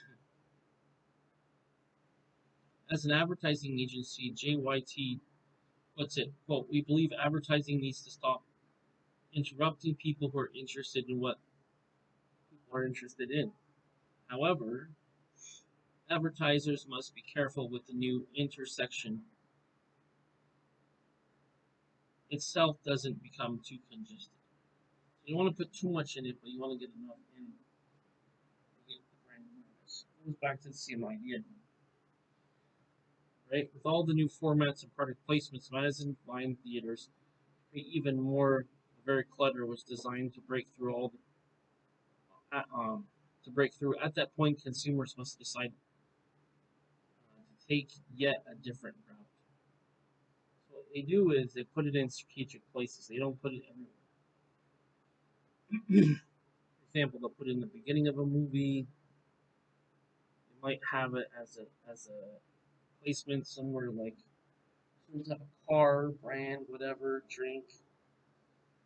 As an advertising agency, JYT puts it, quote, "We believe advertising needs to stop interrupting people who are interested in what people are interested in. However, advertisers must be careful with the new intersection itself doesn't become too congested. You don't want to put too much in it, but you want to get enough in to get the brand awareness." It goes back to the same idea, right? With all the new formats and product placements, Madison Line Theaters create even more. Very clutter was designed to break through all the to break through. At that point, consumers must decide to take yet a different route. So what they do is they put it in strategic places. They don't put it everywhere. For example, they'll put it in the beginning of a movie. They might have it as a placement somewhere like some type of car, brand, whatever, drink.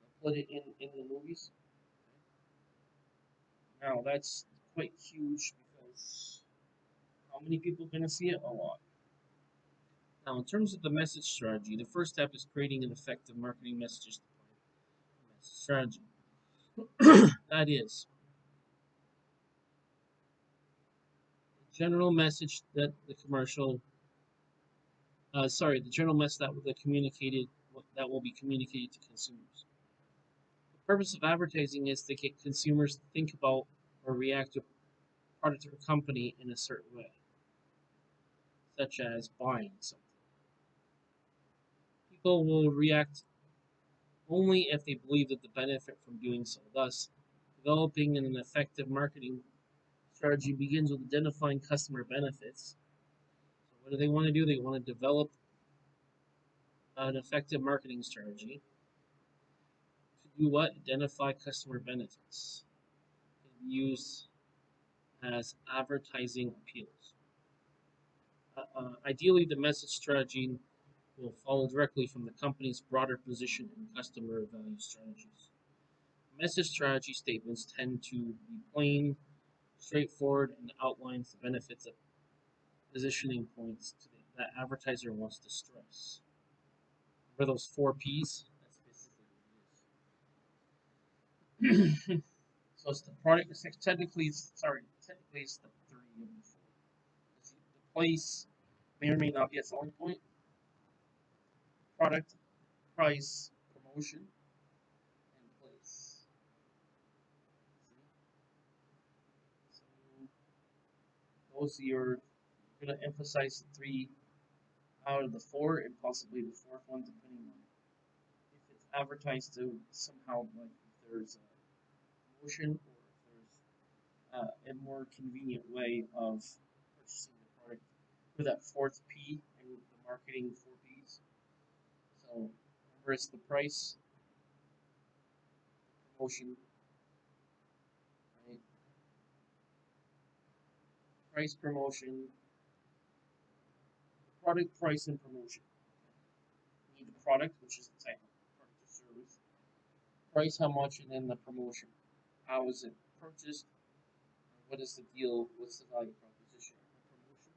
They'll put it in the movies. Now that's quite huge because how many people are going to see it? A lot. Now, in terms of the message strategy, the first step is creating an effective marketing message strategy. That is, the general message that the commercial, the general message that will be communicated to consumers. The purpose of advertising is to get consumers to think about or react to a product or company in a certain way, such as buying something. People will react only if they believe that the benefit from doing so. Thus, developing an effective marketing strategy begins with identifying customer benefits. So, what do they want to do? They want to develop an effective marketing strategy to do what? Identify customer benefits. Can be used as advertising appeals. Ideally, the message strategy will follow directly from the company's broader position and customer value strategies. Message strategy statements tend to be plain, straightforward, and outlines the benefits of positioning points that advertiser wants to stress. Remember those 4 Ps? That's basically what it is. So it's the product. Technically, it's step 3 of the 4. The place may or may not be a selling point. Product, price, promotion, and place. So those you're going to emphasize the 3 out of the 4 and possibly the 4th one, depending on if it's advertised to somehow, like if there's a promotion or if there's a more convenient way of purchasing the product for that 4th P and the marketing 4 Ps. So remember, it's the price, promotion, right? Price, promotion, product, price, and promotion. You need the product, which is the type of product or service. Price, how much, and then the promotion. How is it purchased? What is the deal? What's the value proposition of the promotion?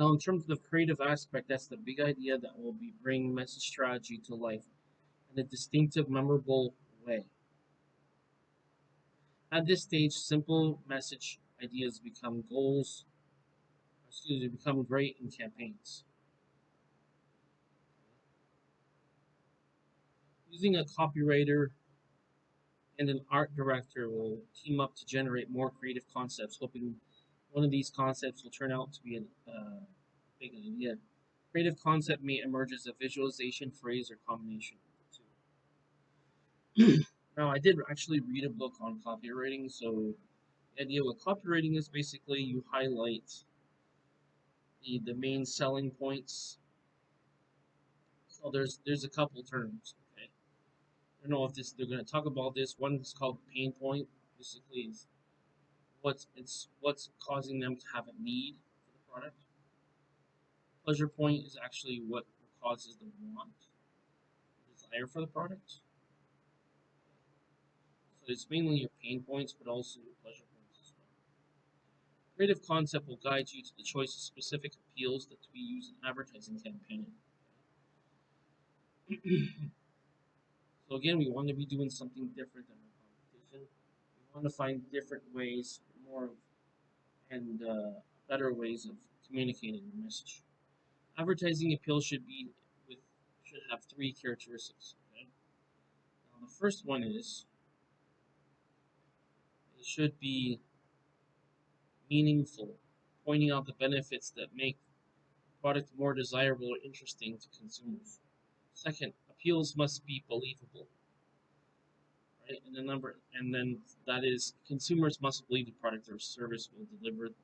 Now, in terms of the creative aspect, that's the big idea that will be bring message strategy to life in a distinctive, memorable way. At this stage, simple message ideas become become great in campaigns. Using a copywriter and an art director will team up to generate more creative concepts, hoping one of these concepts will turn out to be a big idea. Creative concept may emerge as a visualization, phrase, or combination of the two. Now, I did actually read a book on copywriting, so the idea with copywriting is basically you highlight the main selling points. So there's a couple terms. Okay, I don't know if they're going to talk about this. One is called pain point. Basically, is what's causing them to have a need for the product. Pleasure point is actually what causes them want, desire for the product. So it's mainly your pain points, but also your pleasure points as well. Creative concept will guide you to the choice of specific appeals that we use in advertising campaigning. So again, we want to be doing something different than our competition. We want to find different ways, more and better ways of communicating the message. Advertising appeal should have three characteristics. Okay? Now the first one is it should be meaningful, pointing out the benefits that make product more desirable or interesting to consumers. Second, appeals must be believable, right? And then that is consumers must believe the product or service will deliver the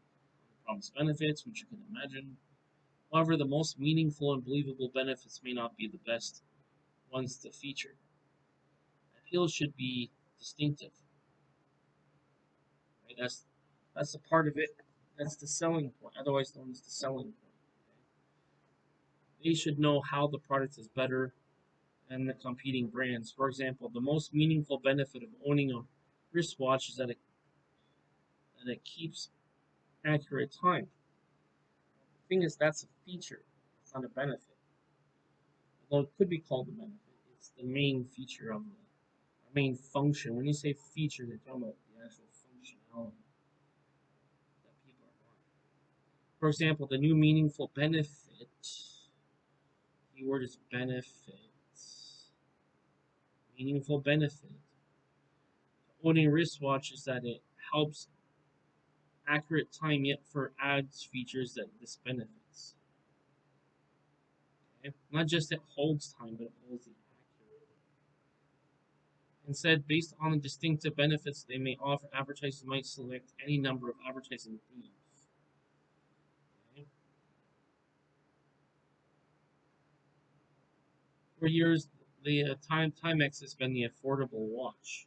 promised benefits, which you can imagine. However, the most meaningful and believable benefits may not be the best ones to feature. Appeals should be distinctive, right? That's the part of it. That's the selling point, otherwise known as the selling point. They should know how the product is better than the competing brands. For example, the most meaningful benefit of owning a wristwatch is that it keeps accurate time. The thing is, that's a feature, it's not a benefit. Although it could be called a benefit, it's the main feature of the main function. When you say feature, they're talking about the actual functionality that people are wanting. For example, the new meaningful benefit, keyword is benefit, meaningful benefit. Owning a wristwatch is that it helps accurate time, yet for ads features that this benefits. Okay? Not just it holds time, but it holds it accurately. Instead, based on the distinctive benefits they may offer, advertisers might select any number of advertising themes. Okay? For years, the Timex has been the affordable watch.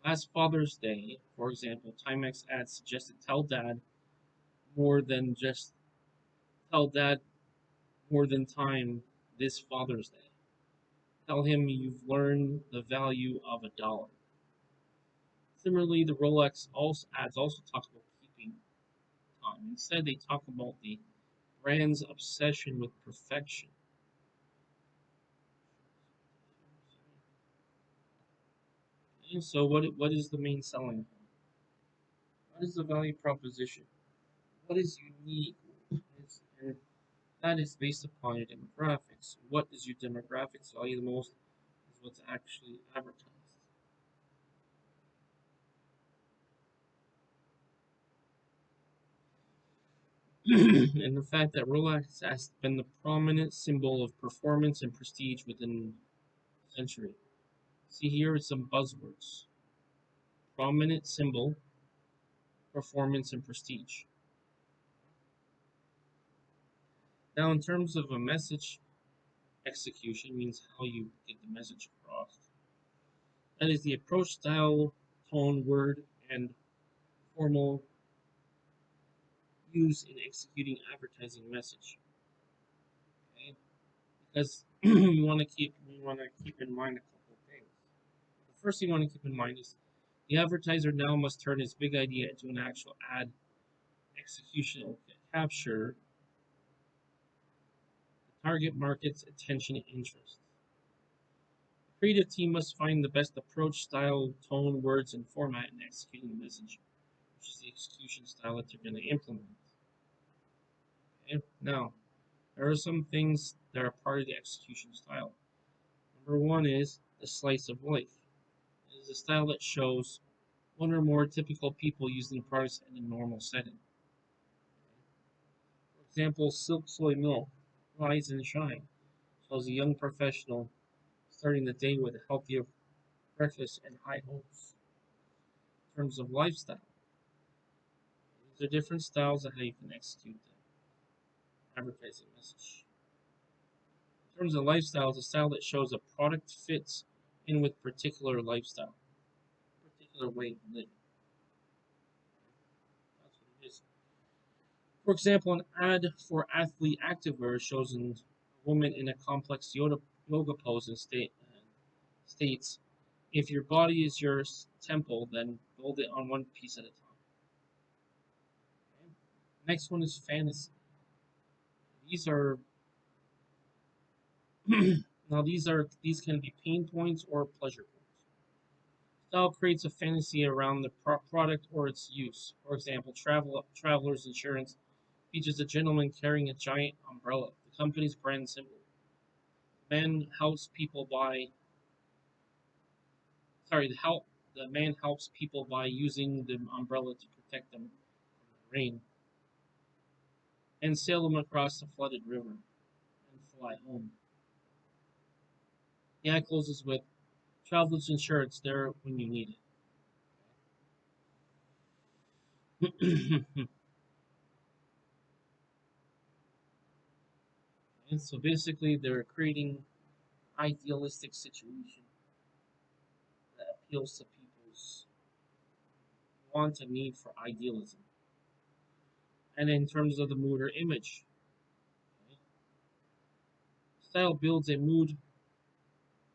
Last Father's Day, for example, Timex ads suggested more than just tell dad more than time this Father's Day. Tell him you've learned the value of a dollar. Similarly, the Rolex ads also talk about keeping time. Instead, they talk about the brand's obsession with perfection. And so, what is the main selling point? What is the value proposition? What is unique? And that is based upon your demographics. What is your demographics value the most is what's actually advertised. And the fact that Rolex has been the prominent symbol of performance and prestige within the century. See here are some buzzwords. Prominent symbol, performance, and prestige. Now, in terms of a message execution, means how you get the message across. That is the approach, style, tone, word, and formal use in executing advertising message. Okay? Because we want to keep in mind a couple of things. The first thing you want to keep in mind is the advertiser now must turn his big idea into an actual ad execution and capture the target market's attention and interest. The creative team must find the best approach, style, tone, words, and format in executing the message, which is the execution style that they're going to implement. Okay? Now, there are some things that are part of the execution style. Number one is the slice of life. It is a style that shows one or more typical people using products in a normal setting. For example, Silk Soy Milk, Rise and Shine, shows a young professional starting the day with a healthier breakfast and high hopes. In terms of lifestyle, these are different styles of how you can execute the advertising message. In terms of lifestyle, it's a style that shows a product fits in with particular lifestyle, particular way of living. That's what it is. For example, an ad for athlete activewear shows a woman in a complex yoga pose and states, If your body is your temple, then build it on one piece at a time. Okay? Next one is fantasy. These are these can be pain points or pleasure points. Style creates a fantasy around the product or its use. For example, Traveler's Insurance features a gentleman carrying a giant umbrella, the company's brand symbol. Man helps people by sorry, the man helps people by using the umbrella to protect them from the rain and sail them across the flooded river and fly home. The ad closes with Traveler's Insurance there when you need it. And so basically, they're creating idealistic situation that appeals to people's want and need for idealism. And in terms of the mood or image, okay, style builds a mood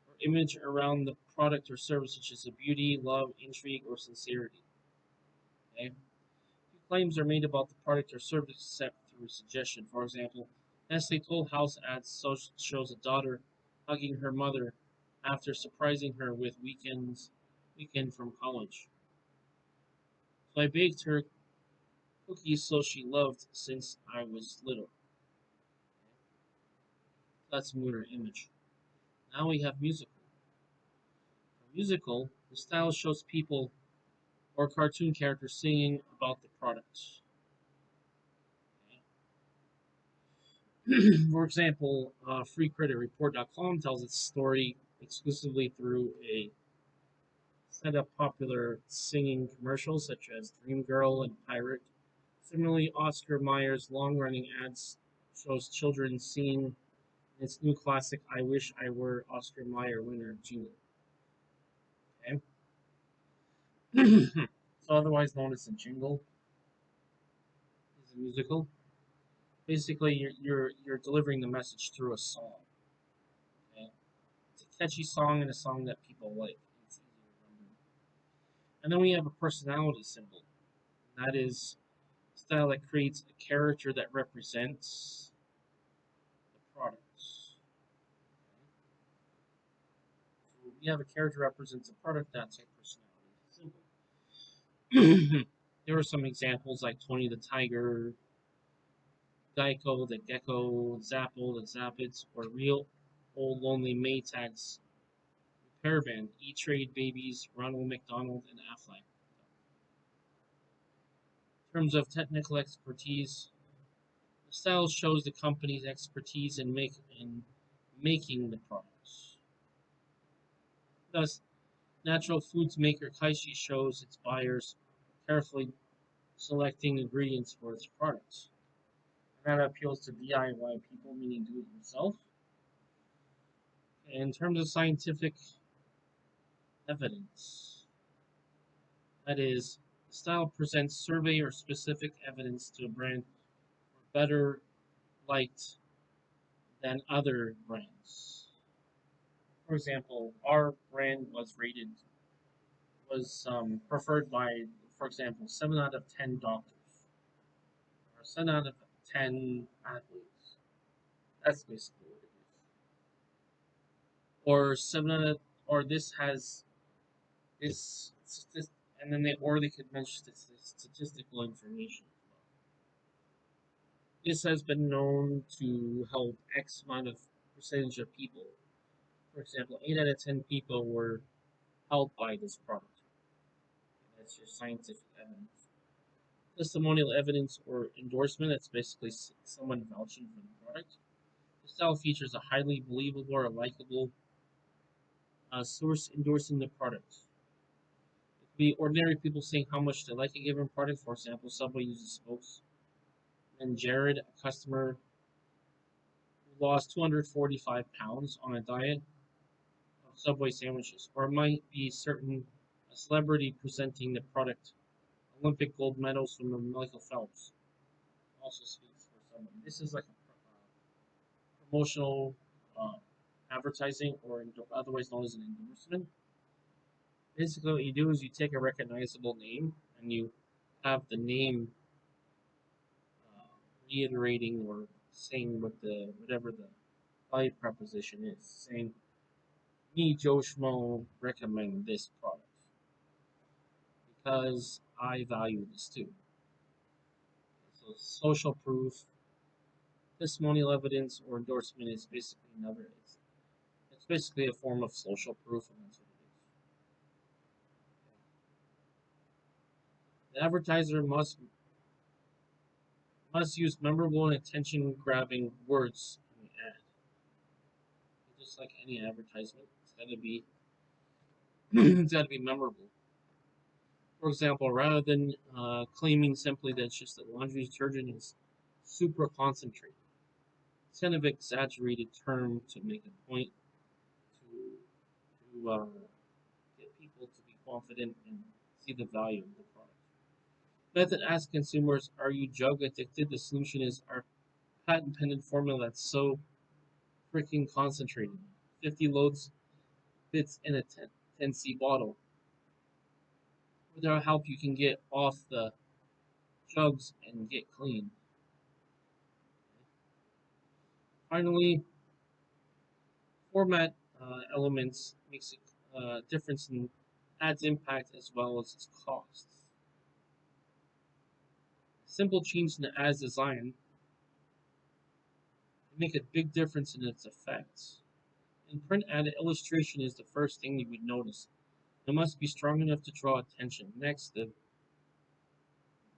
or image around the product or service, such as the beauty, love, intrigue, or sincerity. Okay? Claims are made about the product or service set through suggestion. For example, Nestle Toll House ads shows a daughter hugging her mother after surprising her with weekend from college. So I baked her cookies so she loved since I was little. That's mood or image. Now we have musical. For musical, the style shows people or cartoon characters singing about the product. For example, FreeCreditReport.com tells its story exclusively through a set of popular singing commercials such as Dream Girl and Pirate. Similarly, Oscar Mayer's long-running ads shows children singing its new classic "I Wish I Were" Oscar Mayer winner jingle. Okay, so otherwise known as a jingle, is a musical. Basically, you're delivering the message through a song. Okay, it's a catchy song and a song that people like. It's easy to remember. And then we have a personality symbol. And that is a style that creates a character that represents the products. So we have a character represents a product. That's a personality symbol. There are some examples like Tony the Tiger, Geico the Gecko, Zapple the Zappets, or Real Old Lonely Maytag's repair band, E-Trade Babies, Ronald McDonald, and Aflac. In terms of technical expertise, the style shows the company's expertise in making the products. Thus, natural foods maker Kaishi shows its buyers carefully selecting ingredients for its products. And that appeals to DIY people, meaning do it yourself. In terms of scientific evidence, that is, the style presents survey or specific evidence to a brand for better liked than other brands. For example, our brand was preferred by, for example, 7 out of 10 doctors, or 7 out of 10 athletes. That's basically what it is. Or or this has this, and then they could mention this statistical information. This has been known to help X amount of percentage of people. For example, 8 out of 10 people were helped by this product. That's your scientific evidence. Testimonial evidence or endorsement, that's basically someone vouching for the product. The style features a highly believable or likable source endorsing the product. It could be ordinary people saying how much they like a given product. For example, Subway uses spokes. And Jared, a customer who lost 245 pounds on a diet of Subway sandwiches. Or it might be a celebrity presenting the product. Olympic gold medals from Michael Phelps also speaks for someone. This is like a promotional uh, advertising, or otherwise known as an endorsement. Basically, what you do is you take a recognizable name and you have the name uh, reiterating or saying whatever the value proposition is. Saying, me, Joe Schmo, recommend this product because I value this too. So social proof, testimonial evidence, or endorsement is basically another. It's basically a form of social proof, and that's what it is. The advertiser must use memorable and attention-grabbing words in the ad. Just like any advertisement, it's got to be memorable. For example, rather than claiming simply that it's just a laundry detergent is super concentrated, it's kind of exaggerated term to make a point to get people to be confident and see the value of the product. Method asks consumers, "Are you drug addicted?" The solution is our patent pending formula that's so freaking concentrated. 50 loads fits in a 10C bottle. With our help, you can get off the drugs and get clean. Finally, format elements makes a difference in ads impact as well as its costs. Simple change in the ads design can make a big difference in its effects. In print ad, illustration is the first thing you would notice. It must be strong enough to draw attention. Next,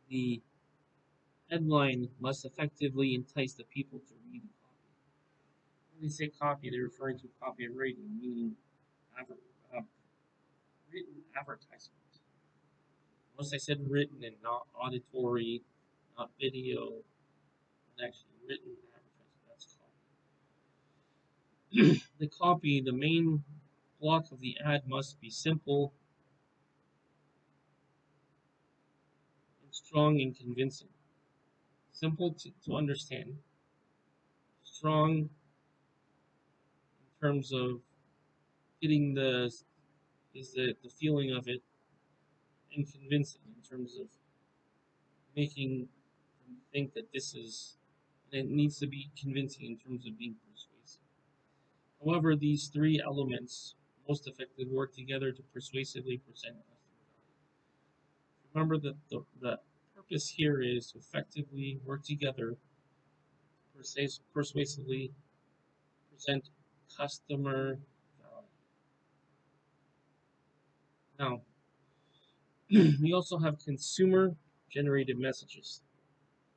the headline must effectively entice the people to read the copy. When they say copy, they're referring to copywriting, meaning adver- uh, written advertisement. Notice I said written and not auditory, not video, but actually written advertisement. That's copy. The copy, the main block of the ad must be simple and strong and convincing. Simple to understand, strong in terms of getting the feeling of it, and convincing in terms of making them think that this is, and it needs to be convincing in terms of being persuasive. However, these three elements most effectively work together to persuasively present customer value. Remember that the purpose here is to effectively work together to persuasively present customer value. Now, we also have consumer generated messages.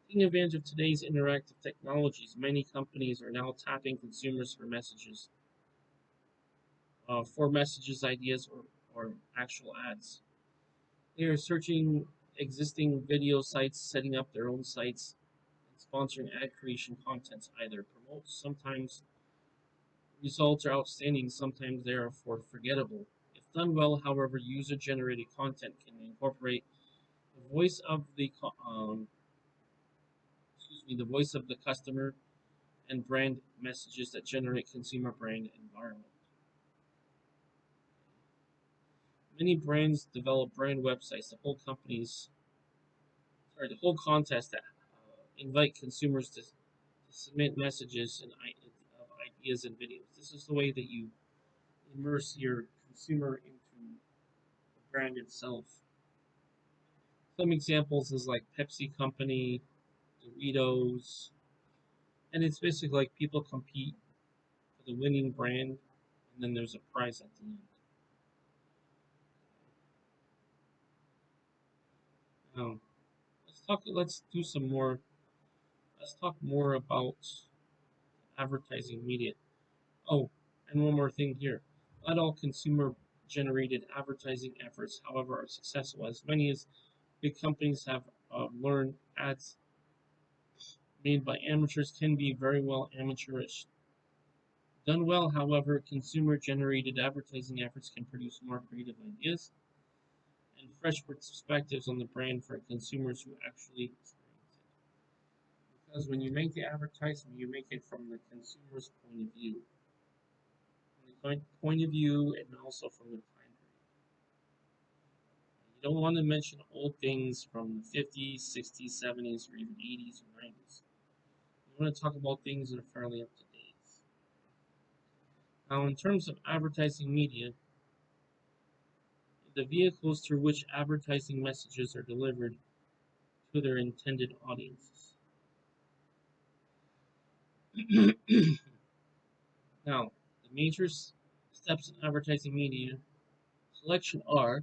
Taking advantage of today's interactive technologies, many companies are now tapping consumers for messages, ideas, or actual ads. They are searching existing video sites, setting up their own sites, and sponsoring ad creation content either promotes. Sometimes results are outstanding, sometimes they are forgettable. If done well, however, user-generated content can incorporate the voice of the voice of the customer and brand messages that generate consumer brand environment. Many brands develop brand websites the whole contest that invite consumers to submit messages and of ideas and videos. This is the way that you immerse your consumer into the brand itself. Some examples is like Pepsi Company, Doritos, and it's basically like people compete for the winning brand, and then there's a prize at the end. Um, Let's do some more. Let's talk more about advertising media. Oh, and one more thing here. Not all consumer-generated advertising efforts, however, are successful. As many as big companies have learned, ads made by amateurs can be very well amateurish. Done well, however, consumer-generated advertising efforts can produce more creative ideas and fresh perspectives on the brand for consumers who actually experience it. Because when you make the advertisement, you make it from the consumer's point of view. From the point of view and also from the time period. don't want to mention old things from the 50s, 60s, 70s, or even 80s or 90s. We want to talk about things that are fairly up to date. Now, in terms of advertising media, the vehicles through which advertising messages are delivered to their intended audiences. Now, the major steps in advertising media selection are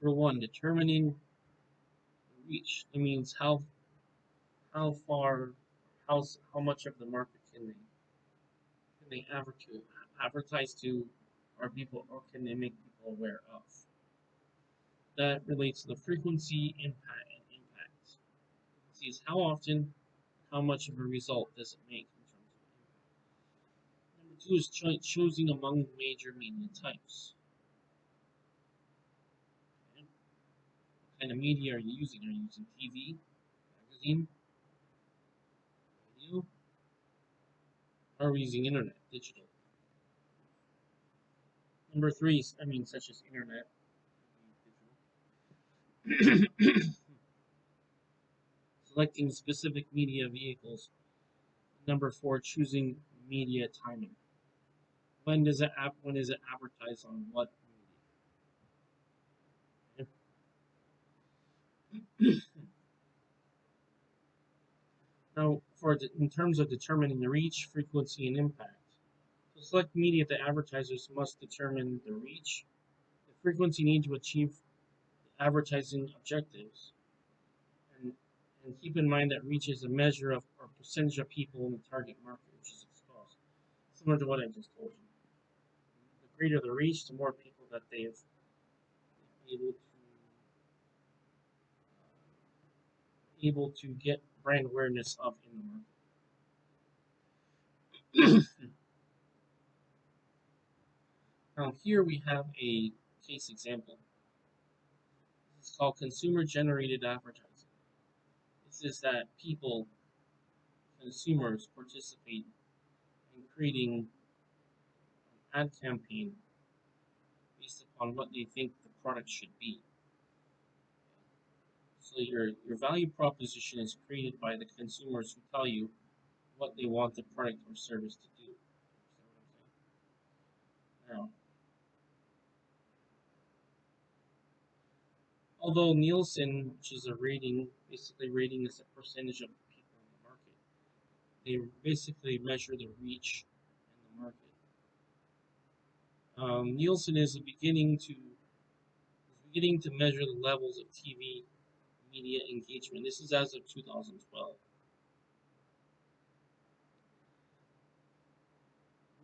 number one, determining the reach. It means how far, how much of the market can they advertise to, or people, or can they make people aware of? That relates to the frequency, impact, and impact. See, is how often, how much of a result does it make in terms of impact. Number two is choosing among major media types. Okay. What kind of media are you using? Are you using TV, magazine, radio, or are we using internet, digital? Number three, such as internet, selecting specific media vehicles. Number four, choosing media timing. When is it advertised on what media? Now, in terms of determining the reach, frequency, and impact, to select media, the advertisers must determine the reach, the frequency needed to achieve advertising objectives, and, and keep in mind that reach is a measure of or percentage of people in the target market which is exposed. Similar to what I just told you. The greater the reach, the more people that they've able to get brand awareness of in the market. Now here we have a case example. This is called consumer-generated advertising. This is that people, consumers, participate in creating an ad campaign based upon what they think the product should be. So your value proposition is created by the consumers who tell you what they want the product or service to do. Now, although Nielsen, which is a rating, basically rating is a percentage of people in the market, they basically measure the reach in the market. Nielsen is beginning to measure the levels of TV media engagement. This is as of 2012.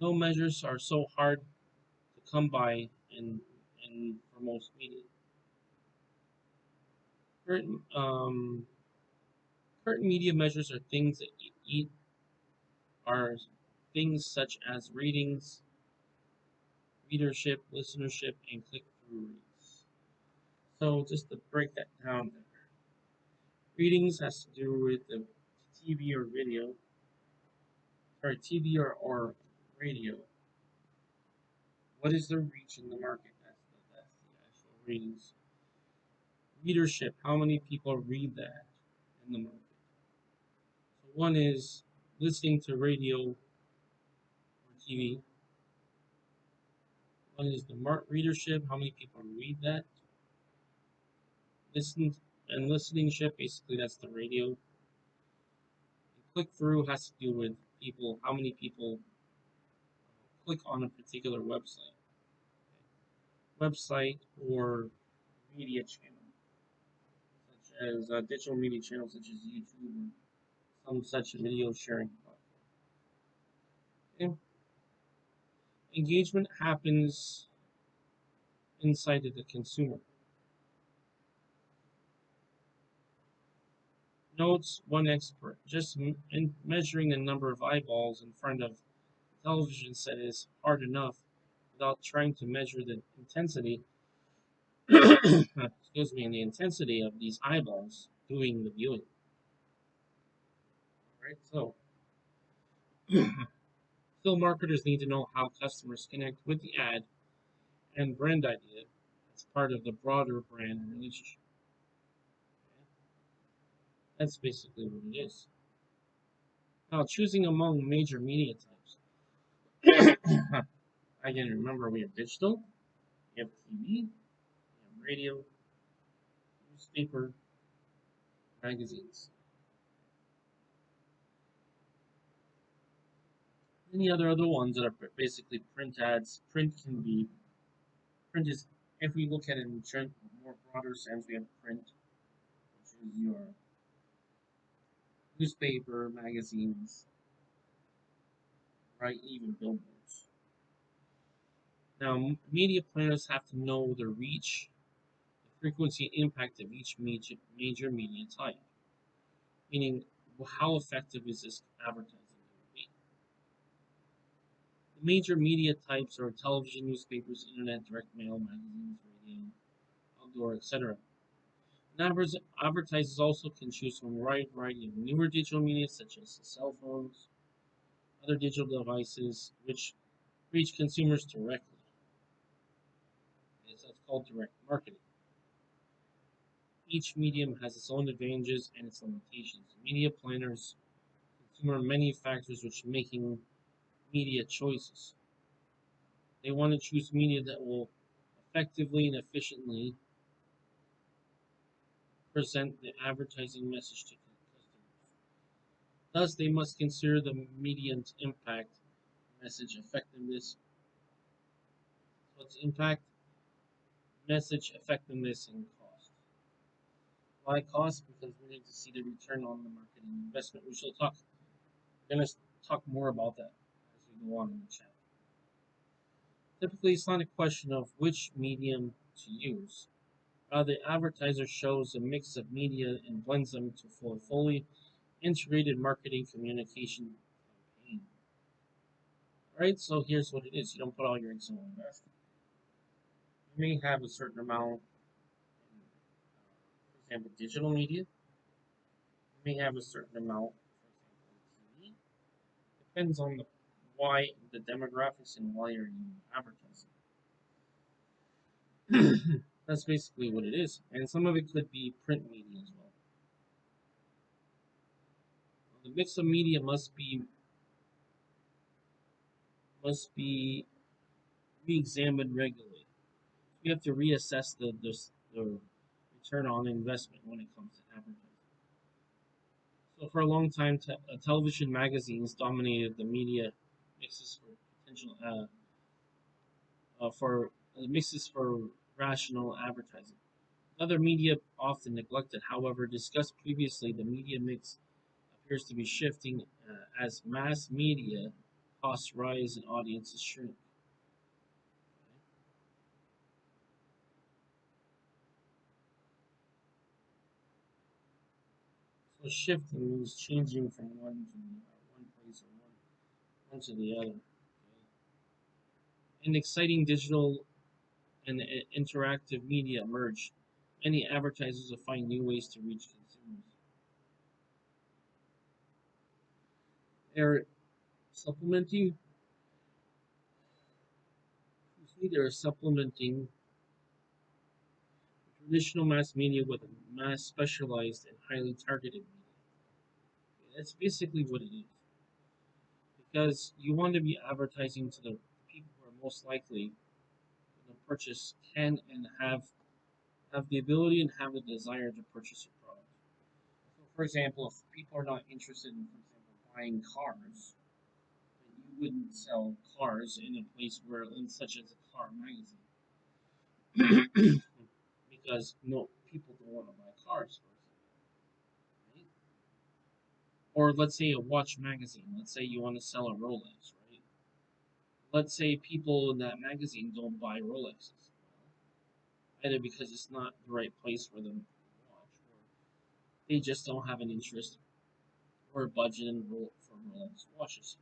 No measures are so hard to come by in for most media. Current media measures are things that are things such as ratings, readership, listenership, and click-through rates. So just to break that down, ratings has to do with the TV or video, or TV or radio. What is the reach in the market? That's the actual ratings. Readership, how many people read that in the market? So one is listening to radio or TV. One is the readership, how many people read that? Listening ship, basically that's the radio. Click through has to do with people, how many people click on a particular website or media channel, such as digital media channels such as YouTube or some such video sharing platform. Okay. Engagement happens inside of the consumer. Notes one expert, just measuring the number of eyeballs in front of a television set is hard enough without trying to measure the intensity excuse me, the intensity of these eyeballs doing the viewing. Right, so Still, marketers need to know how customers connect with the ad and brand idea as part of the broader brand relationship. That's basically what it is. Now, choosing among major media types. Again, remember we have digital, we have TV, we have radio, newspaper, magazines. Any other ones that are basically print ads. Print is, if we look at it in more broader sense, we have print, which is your newspaper, magazines, right? Even billboards. Now, media planners have to know the reach, the frequency, and impact of each major media type, meaning how effective is this advertising going to be? The major media types are television, newspapers, internet, direct mail, magazines, radio, outdoor, etc. Advertisers also can choose from a wide variety of newer digital media such as cell phones, other digital devices, which reach consumers directly. That's called direct marketing. Each medium has its own advantages and its limitations. Media planners consider many factors which making media choices. They want to choose media that will effectively and efficiently present the advertising message to customers. Thus, they must consider the medium's impact, message effectiveness. What's impact, message effectiveness, and cost. Why cost? Because we need to see the return on the marketing investment. We're going to talk more about that as we go on in the chapter. Typically, it's not a question of which medium to use. Rather, the advertiser shows a mix of media and blends them to for a fully integrated marketing communication campaign. Alright, so here's what it is. You don't put all your eggs in one basket. You may have a certain amount in, for example, digital media. You may have a certain amount, for example, in TV. Depends on the demographics and why you're advertising. That's basically what it is. And some of it could be print media as well. The mix of media must be re-examined regularly. We have to reassess the return on investment when it comes to advertising. So for a long time, television magazines dominated the media mixes for potential for mixes for rational advertising. Other media often neglected. However, discussed previously, the media mix appears to be shifting as mass media costs rise and audiences shrink. So shifting means changing from one place or one to the other. And exciting digital and interactive media emerge. Many advertisers will find new ways to reach consumers. They're supplementing. They're supplementing traditional mass media with mass specialized and highly targeted media. That's basically what it is. Because you want to be advertising to the people who are most likely to purchase can and have the ability and have the desire to purchase your product. So, for example, if people are not interested in, for example, buying cars, then you wouldn't sell cars in a place where, such as a car magazine, because no people don't want to buy cars, for example, right? Or let's say a watch magazine. Let's say you want to sell a Rolex, right? Let's say people in that magazine don't buy Rolexes, either because it's not the right place for them to watch, or they just don't have an interest or a budget for Rolex watches.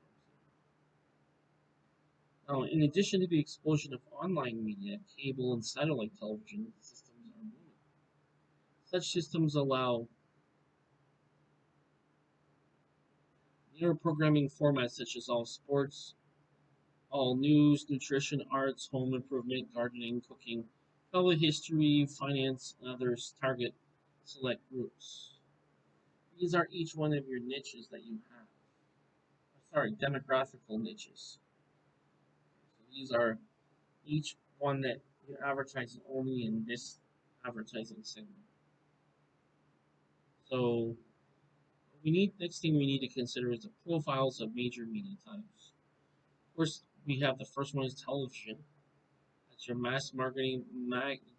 Now, in addition to the explosion of online media, cable and satellite television systems are booming. Such systems allow newer programming formats such as all sports, All news, nutrition, arts, home improvement, gardening, cooking, travel history, finance, and others target select groups. These are each one of your niches that you have. Sorry, demographical niches. So these are each one that you're advertising only in this advertising segment. So next thing we need to consider is the profiles of major media types. First, we have the first one is television. That's your mass marketing,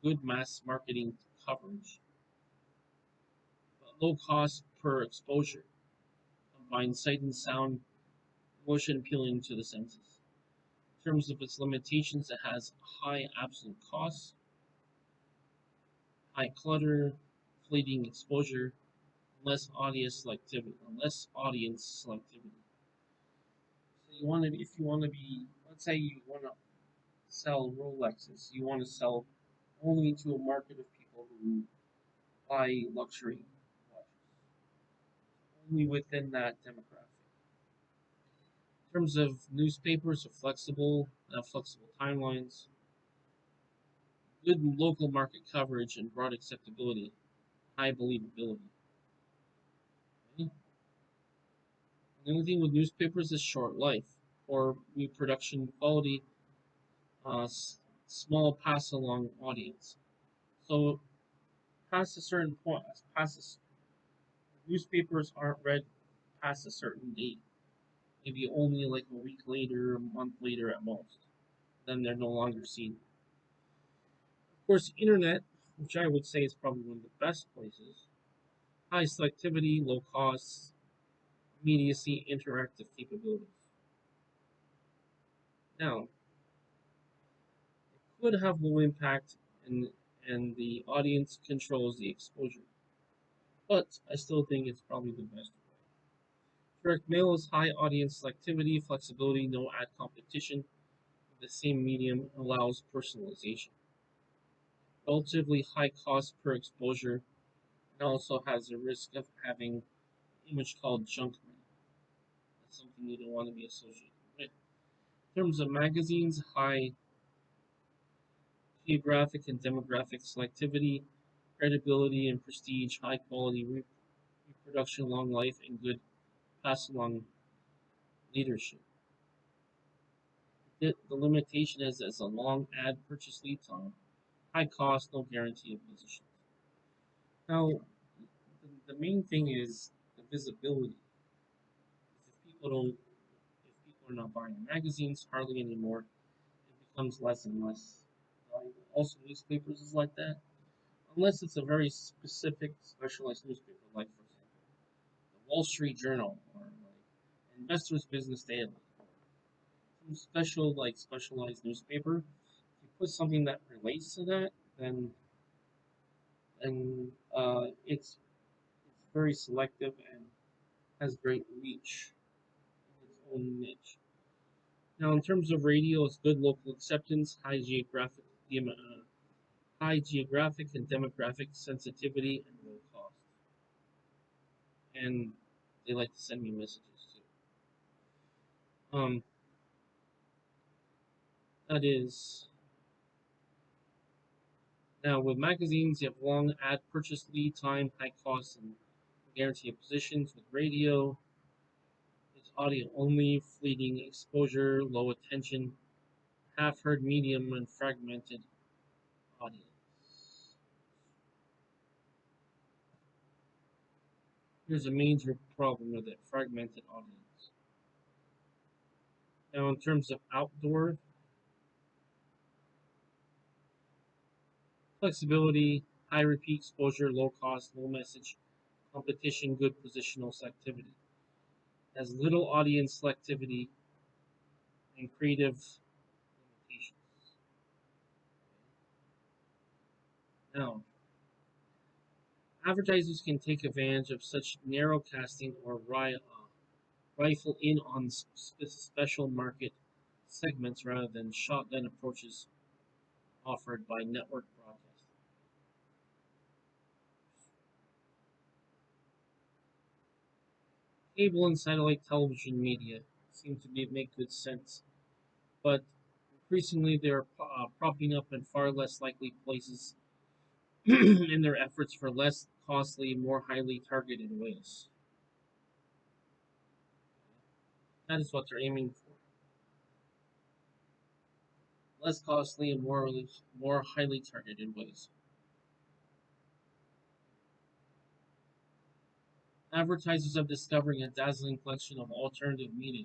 good mass marketing coverage, but low cost per exposure. Combine sight and sound, motion appealing to the senses. In terms of its limitations, it has high absolute costs, high clutter, fleeting exposure, less audience selectivity. So you want to, if you want to be, let's say you want to sell Rolexes, you want to sell only to a market of people who buy luxury watches, only within that demographic. In terms of newspapers, are flexible timelines, good local market coverage, and broad acceptability, high believability. Okay? The only thing with newspapers is short life, or reproduction quality, small pass along audience. So past a certain point, newspapers aren't read past a certain date. Maybe only like a week later, a month later at most. Then they're no longer seen. Of course, internet, which I would say is probably one of the best places. High selectivity, low costs, immediacy, interactive capabilities. Now, it could have low impact and the audience controls the exposure. But I still think it's probably the best way. Direct mail is high audience selectivity, flexibility, no ad competition. The same medium allows personalization. Relatively high cost per exposure and also has a risk of having an image called junk mail. That's something you don't want to be associated with. In terms of magazines, high geographic and demographic selectivity, credibility and prestige, high quality reproduction, long life, and good pass along leadership. The limitation is as a long ad purchase lead time, high cost, no guarantee of position. Now, the main thing is the visibility. If people are not buying magazines hardly anymore, it becomes less and less valuable. Also, newspapers is like that, unless it's a very specific, specialized newspaper, like for example, the Wall Street Journal or like Investors Business Daily, or some specialized newspaper. If you put something that relates to that, then it's very selective and has great reach in its own niche. Now, in terms of radio, it's good local acceptance, high geographic and demographic sensitivity, and low cost. And they like to send me messages too. That is now with magazines, you have long ad purchase lead time, high cost, and guarantee of positions. With radio, it's audio only, fleeting exposure, low attention, half heard medium, and fragmented audience. Here's a major problem with it, fragmented audience. Now, in terms of outdoor, flexibility, high repeat exposure, low cost, low message, competition, good positional selectivity. Has little audience selectivity and creative limitations. Now, advertisers can take advantage of such narrow casting or rifle in on special market segments rather than shotgun approaches offered by network broadcasting. Cable and satellite television media seem to make good sense, but increasingly they're propping up in far less likely places in their efforts for less costly, more highly targeted ways. That is what they're aiming for. Less costly and more highly targeted ways. Advertisers are discovering a dazzling collection of alternative media.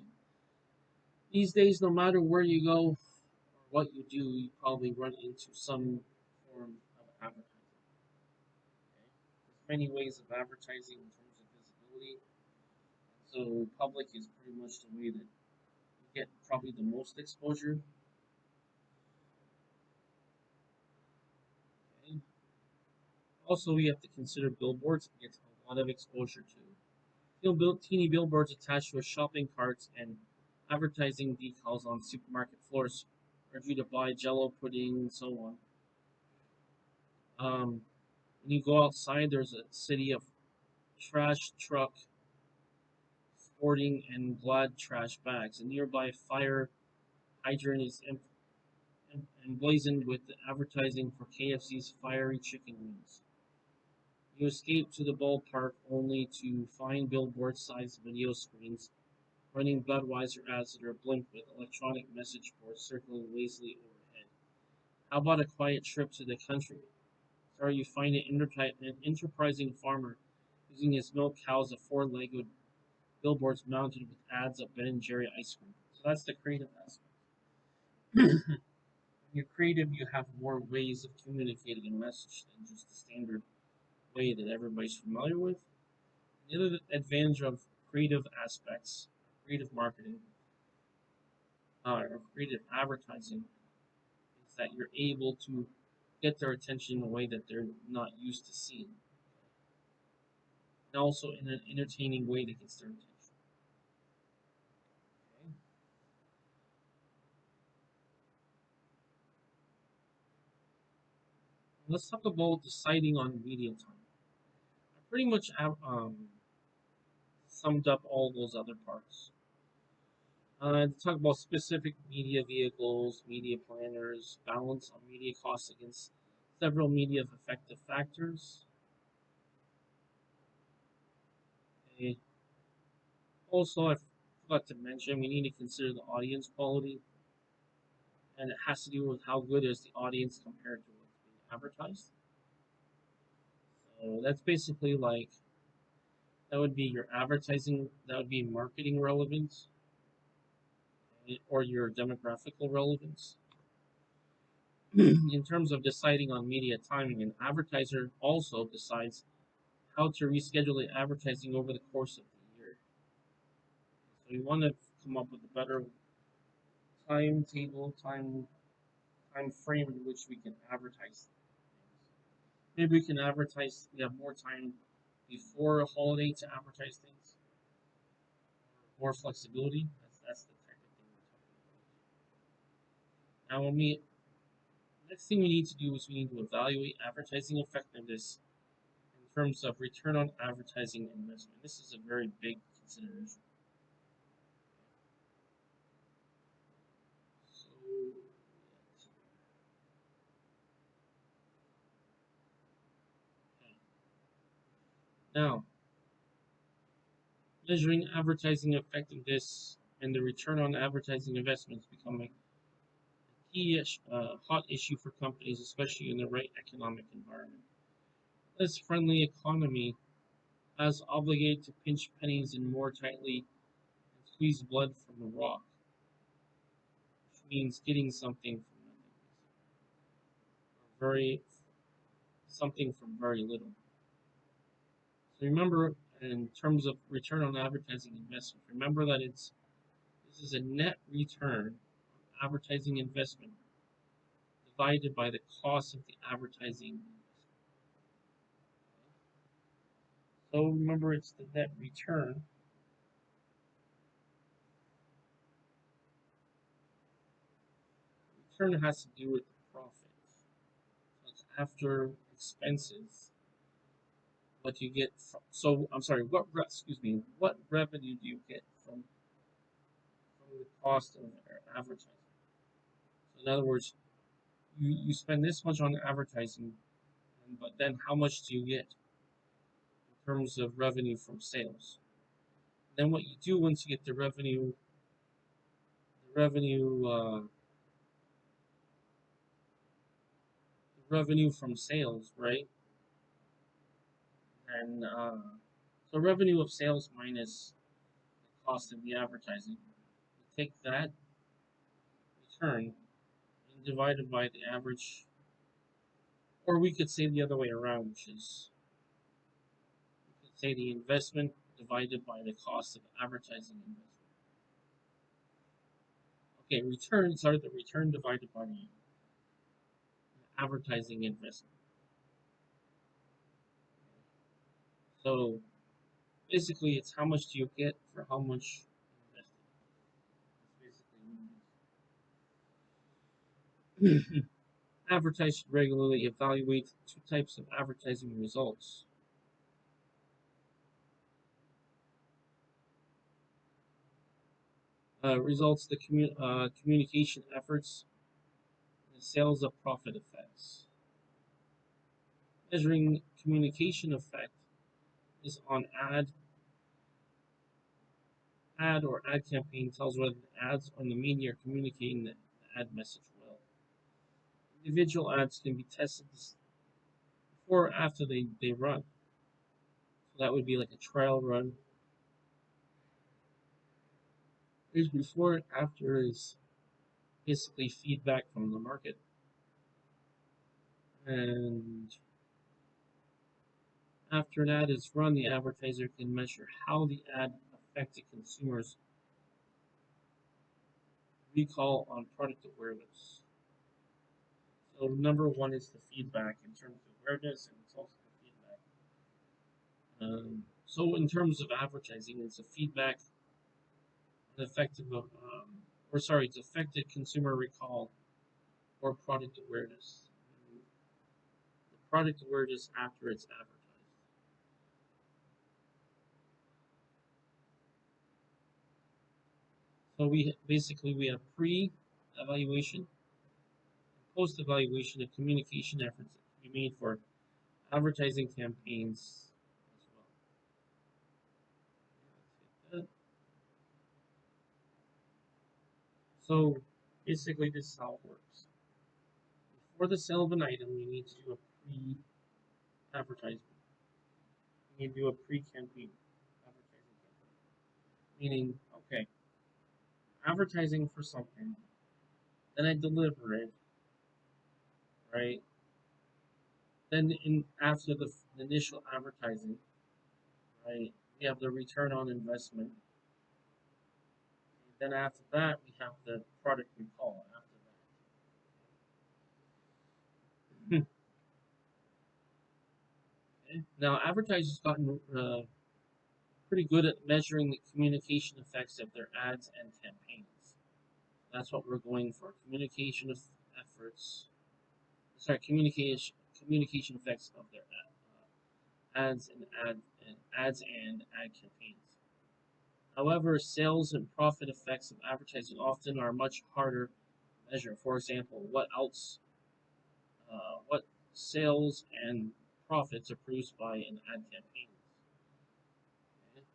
These days, no matter where you go or what you do, you probably run into some form of advertising. Okay? There's many ways of advertising in terms of visibility. So public is pretty much the way that you get probably the most exposure. Okay? Also, we have to consider billboards. It gets a lot of exposure too. Teeny billboards attached to a shopping carts and advertising decals on supermarket floors urge you to buy Jello pudding and so on. When you go outside, there's a city of trash truck sporting and glad trash bags. A nearby fire hydrant is emblazoned with advertising for KFC's fiery chicken wings. You escape to the ballpark only to find billboard-sized video screens running Budweiser ads that are blinked with electronic message boards circling lazily overhead. How about a quiet trip to the country? Or you find an enterprising farmer using his milk cows as four-legged billboards mounted with ads of Ben and Jerry ice cream. So that's the creative aspect. When you're creative, you have more ways of communicating a message than just the standard way that everybody's familiar with. The other advantage of creative aspects, creative marketing, or creative advertising, is that you're able to get their attention in a way that they're not used to seeing, and also in an entertaining way that gets their attention. Okay? Let's talk about deciding on media time. I pretty much summed up all those other parts. To talk about specific media vehicles, media planners, balance on media costs against several media effective factors. Okay. Also, I forgot to mention we need to consider the audience quality, and it has to do with how good is the audience compared to what's being advertised. So that's basically like that would be your advertising, that would be marketing relevance, or your demographical relevance. In terms of deciding on media timing, an advertiser also decides how to reschedule the advertising over the course of the year. So you want to come up with a better timetable, time frame in which we can advertise things. Maybe we can advertise. We have more time before a holiday to advertise things, more flexibility. That's the type of thing we're talking about. Now, next thing we need to do is we need to evaluate advertising effectiveness in terms of return on advertising investment. This is a very big consideration. So, okay. Now, measuring advertising effectiveness and the return on advertising investments become a key hot issue for companies, especially in the right economic environment. This friendly economy has obligated to pinch pennies and more tightly and squeeze blood from a rock, which means getting something from nothing, or very something from very little. So remember, in terms of return on advertising investment, remember that this is a net return on advertising investment divided by the cost of the advertising investment. So remember, it's the net return. Return has to do with the profit. So it's after expenses. What you get from, so I'm sorry, what revenue do you get from the cost of advertising? In other words, you spend this much on advertising, but then how much do you get in terms of revenue from sales? Then what you do once you get the revenue from sales, right? And so revenue of sales minus the cost of the advertising. You take that return and divide it by the average, or we could say the other way around, which is we could say the investment divided by the cost of advertising investment. Okay, returns are the return divided by the advertising investment. So basically, it's how much do you get for how much invested. Advertisers regularly evaluate two types of advertising results. Results the communication efforts, and the sales of profit effects. Measuring communication effect is on ad or ad campaign tells whether the ads on the media are communicating the ad message well. Individual ads can be tested before or after they run. So that would be like a trial run. Is before and after is basically feedback from the market. And after an ad is run, the advertiser can measure how the ad affected consumers' recall on product awareness. So number one is the feedback in terms of awareness, and it's also the feedback. So in terms of advertising, it's a feedback on effective, it's affected consumer recall or product awareness. The product awareness after it's advertised. So we have pre-evaluation, post-evaluation of communication efforts that can be made for advertising campaigns as well. So basically, this is how it works. Before the sale of an item, you need to do a pre-advertisement. You need to do a pre-campaign advertising campaign. Meaning, okay, advertising for something, then I deliver it, right? Then after the initial advertising, right, we have the return on investment. Then after that, we have the product recall after that. Okay. Now, advertisers gotten pretty good at measuring the communication effects of their ads and campaigns. That's what we're going for. Communication efforts. Sorry, communication effects of their ads and ad campaigns. However, sales and profit effects of advertising often are much harder to measure. For example, what sales and profits are produced by an ad campaign. Okay?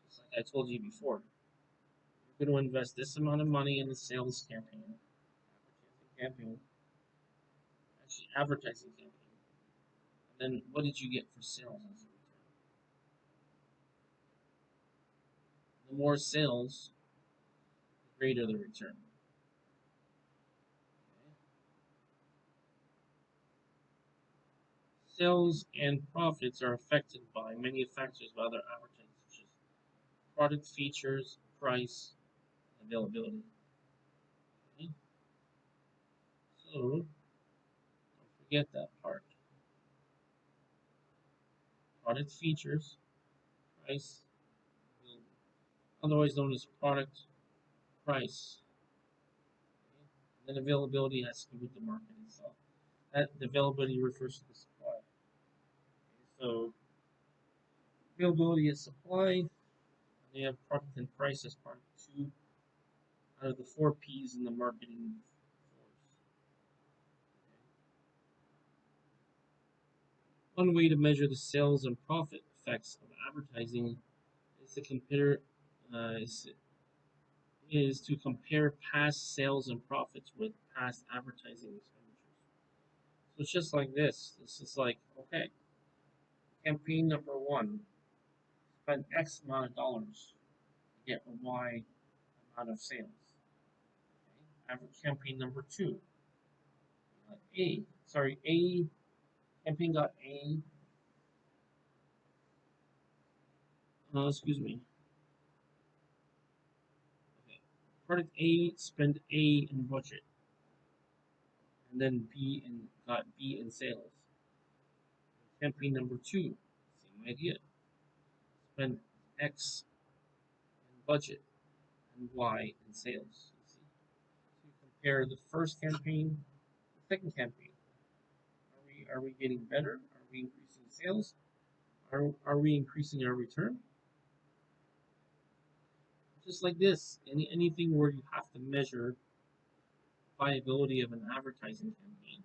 Just like I told you before, you're going to invest this amount of money in the sales campaign, actually advertising campaign. And then what did you get for sales as a return? The more sales, the greater the return. Sales and profits are affected by many factors of other advertising, such as product features, price, and availability. Okay? So, don't forget that part. Product features, price, otherwise known as product price. Okay? And then availability has to do with the market itself. That the availability refers to the supply. Okay? So, availability is supply. And you have product and price as part of two out of the 4 P's in the marketing One way to measure the sales and profit effects of advertising is to compare uh, is, is to compare past sales and profits with past advertising expenditures. So it's just like this. This is like, okay, campaign number one, spend X amount of dollars to get a Y amount of sales. Okay? Average campaign number two, A campaign got A. Excuse me. Okay, product A spent A in budget, and then B and got B in sales. Campaign number two, same idea. Spend X in budget and Y in sales. You see? So you compare the first campaign, the second campaign. Are we getting better? Are we increasing sales? Are we increasing our return? Just like this, anything where you have to measure viability of an advertising campaign.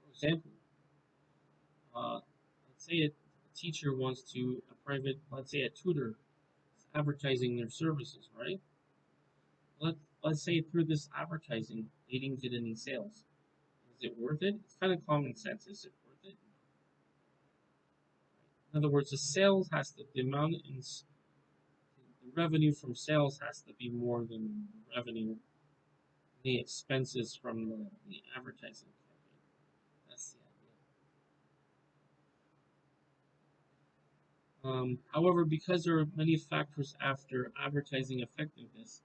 For example, let's say a teacher wants to a private, let's say a tutor is advertising their services, right? Let's say through this advertising, they didn't get any sales. Is it worth it? It's kind of common sense. Is it worth it? In other words, the revenue from sales has to be more than the revenue, the expenses from the advertising campaign. That's the idea. However, because there are many factors after advertising effectiveness,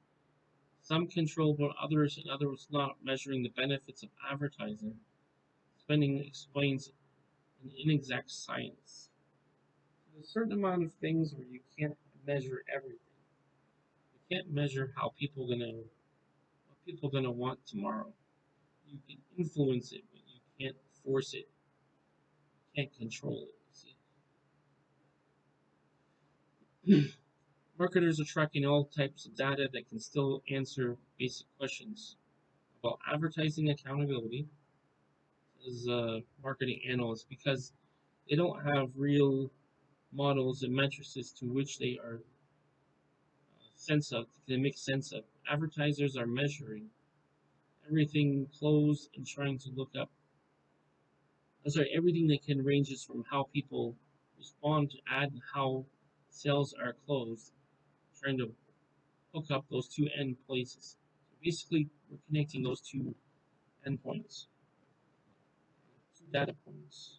some controllable, others, in other words, not measuring the benefits of advertising, spending explains an inexact science. There's a certain amount of things where you can't measure everything. You can't measure what people gonna want tomorrow. You can influence it, but you can't force it. You can't control it. See? Marketers are tracking all types of data that can still answer basic questions about advertising accountability as marketing analysts because they don't have real models and matrices to which they are can make sense of. Advertisers are measuring everything closed and trying to look up. Everything that can ranges from how people respond to ad and how sales are closed, trying to hook up those two end places. So basically, we're connecting those two endpoints, two data points.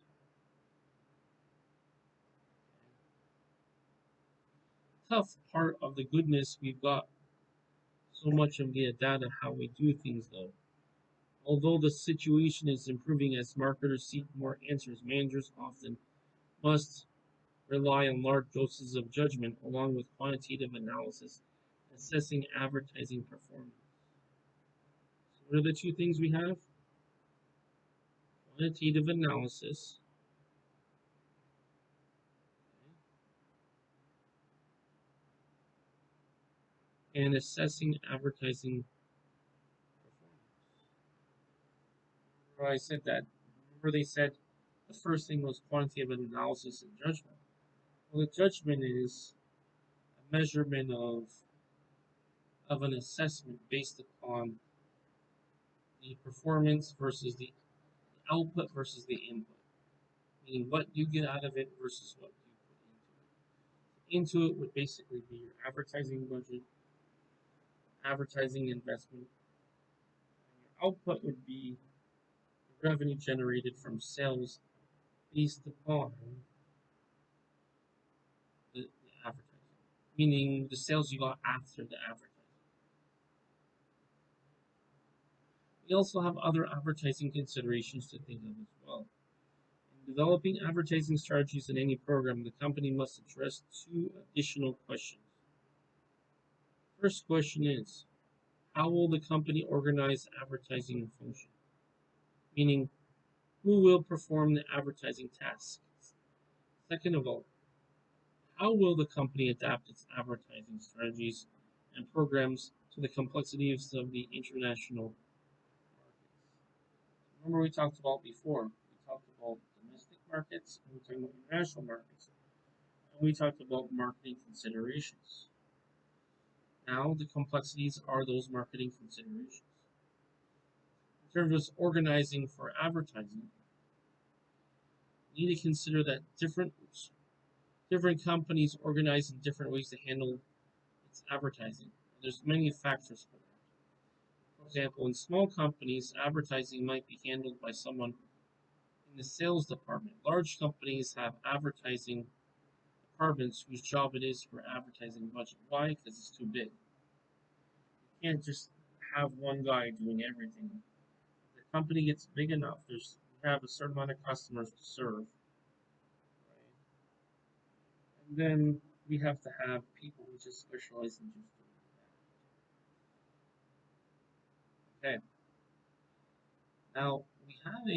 Tough part of the goodness we've got so much of the data how we do things though. Although the situation is improving as marketers seek more answers, managers often must rely on large doses of judgment along with quantitative analysis, assessing advertising performance. So what are the two things we have? Quantitative analysis and assessing advertising performance. Remember I said that. Remember they said the first thing was quantitative analysis and judgment. Well, the judgment is a measurement of an assessment based upon the performance versus the output versus the input. Meaning what you get out of it versus what you put into it. Into it would basically be your advertising budget, advertising investment. And your output would be the revenue generated from sales based upon the advertising. Meaning the sales you got after the advertising. We also have other advertising considerations to think of as well. In developing advertising strategies in any program, the company must address two additional questions. First question is, how will the company organize advertising function? Meaning, who will perform the advertising tasks? Second of all, how will the company adapt its advertising strategies and programs to the complexities of the international markets? Remember we talked about before, we talked about domestic markets, and we talked about international markets, and we talked about marketing considerations. Now, the complexities are those marketing considerations. In terms of organizing for advertising, you need to consider that different companies organize in different ways to handle its advertising. There's many factors for that. For example, in small companies, advertising might be handled by someone in the sales department. Large companies have advertising departments whose job it is for advertising budget. Why? Because it's too big. You can't just have one guy doing everything. If the company gets big enough, there's you have a certain amount of customers to serve. Right? And then we have to have people who just specialize in just doing that. Okay. Now we have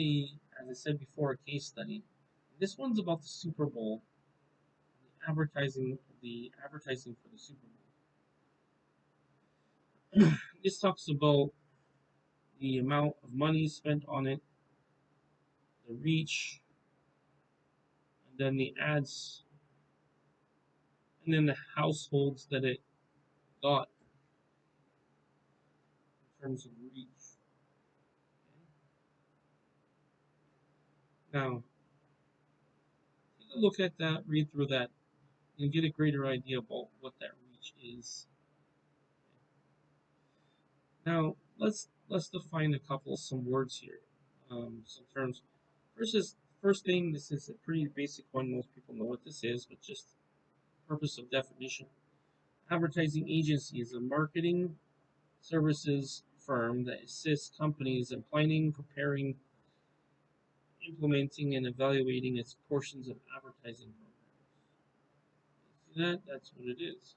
as I said before, a case study. This one's about the Super Bowl, the advertising for the Super Bowl. This talks about the amount of money spent on it, the reach, and then the ads, and then the households that it got in terms of reach. Now, take a look at that, read through that, and get a greater idea about what that reach is. Now, let's define a couple some words here, some terms. First thing, this is a pretty basic one. Most people know what this is, but just purpose of definition. Advertising agency is a marketing services firm that assists companies in planning, preparing, implementing, and evaluating its portions of advertising programs. See that? That's what it is.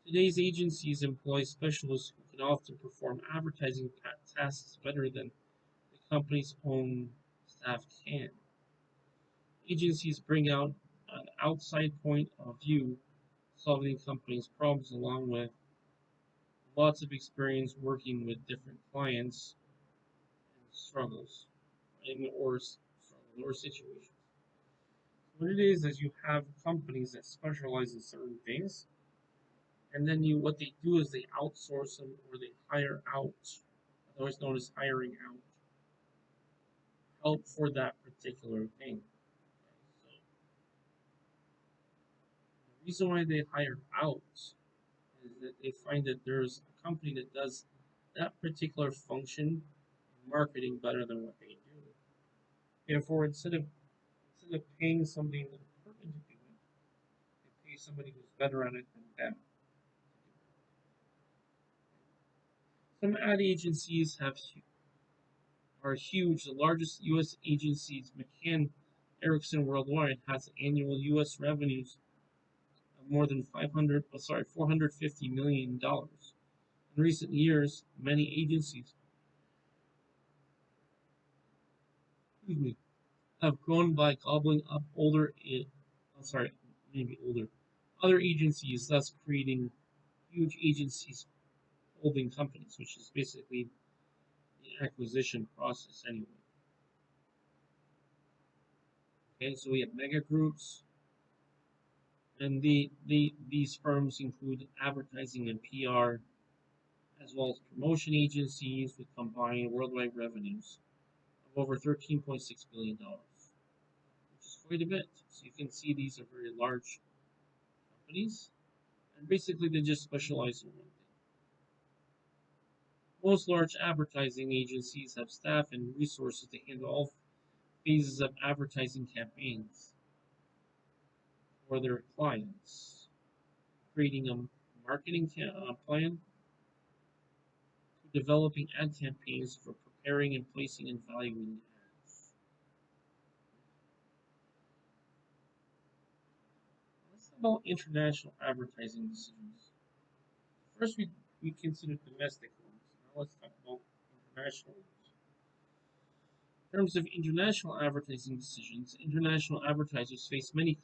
Today's agencies employ specialists who can often perform advertising tasks better than the company's own staff can. Agencies bring out an outside point of view, solving companies' problems along with lots of experience working with different clients and struggles or situations. What it is you have companies that specialize in certain things, and then what they do is they outsource them or they hire out, otherwise known as hiring out, help for that particular thing. So the reason why they hire out is that they find that there's a company that does that particular function in marketing better than what they do. Therefore, instead of paying somebody in the department to do it, they pay somebody who's better at it than them. Some ad agencies are huge. The largest U.S. agencies, McCann Erickson Worldwide, has annual U.S. revenues of more than $450 million. In recent years, many agencies, have grown by gobbling up other agencies, thus creating huge agencies holding companies, which is basically the acquisition process anyway. Okay, so we have mega groups, and these firms include advertising and PR, as well as promotion agencies with combined worldwide revenues of over $13.6 billion, which is quite a bit. So you can see these are very large companies, and basically they just specialize in one thing. Most large advertising agencies have staff and resources to handle all phases of advertising campaigns for their clients, creating a marketing plan, to developing ad campaigns, for preparing and placing and valuing ads. Let's talk about international advertising decisions. First, we consider domestic ones. Now let's talk about international ones. In terms of international advertising decisions, international advertisers face many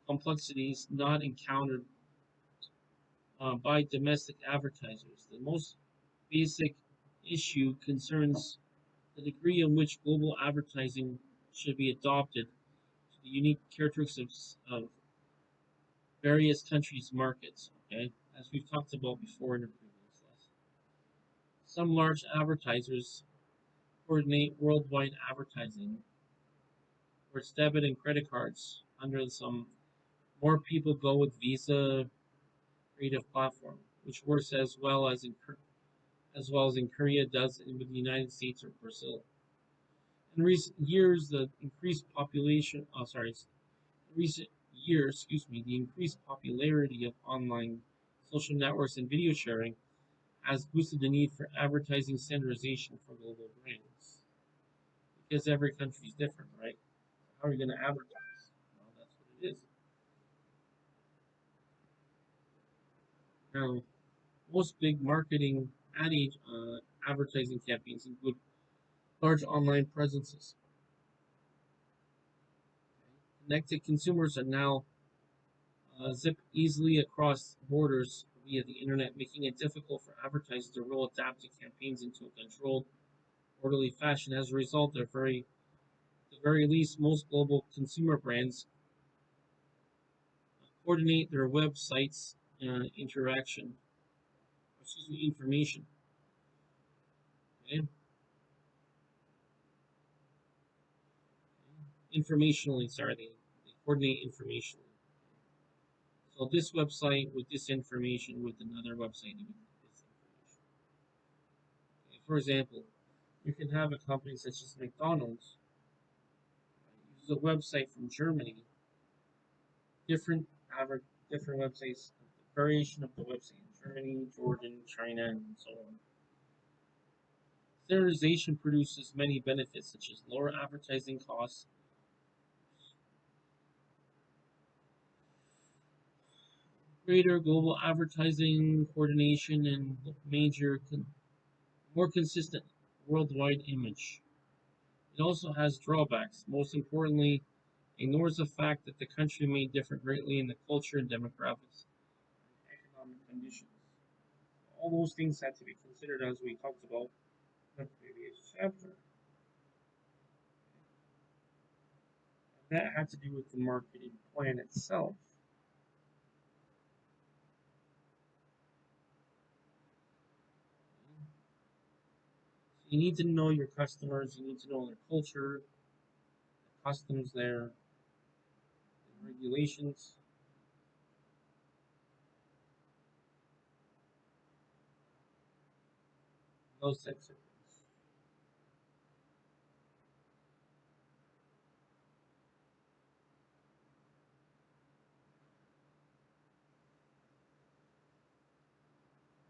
complexities not encountered by domestic advertisers. The most basic issue concerns the degree in which global advertising should be adopted to the unique characteristics of various countries' markets. Okay, as we've talked about before in the previous lesson, some large advertisers coordinate worldwide advertising, where it's debit and credit cards under some more people go with Visa creative platform, which works as well as in Korea does in the United States or Brazil. In recent years, the increased population, oh sorry, recent years, excuse me, the increased popularity of online social networks and video sharing has boosted the need for advertising standardization for global brands. Because every country is different, right? How are you going to advertise? Well, that's what it is. Now, most big marketing advertising campaigns include large online presences. Connected consumers are now zip easily across borders via the internet, making it difficult for advertisers to roll adapted campaigns into a controlled, orderly fashion. As a result, at the very least, most global consumer brands coordinate their websites information. Okay? Informationally, sorry, they coordinate informationally. So this website with this information with another website with this information. Okay, for example, you can have a company such as McDonald's use a website from Germany, different different websites, variation of the website in Germany, Jordan, China, and so on. Standardization produces many benefits such as lower advertising costs, greater global advertising coordination, and more consistent worldwide image. It also has drawbacks. Most importantly, ignores the fact that the country may differ greatly in the culture and demographics and economic conditions. All those things have to be considered as we talked about in the previous chapter. And that had to do with the marketing plan itself. So you need to know your customers, you need to know their culture, the customs there, the regulations. Those types of things.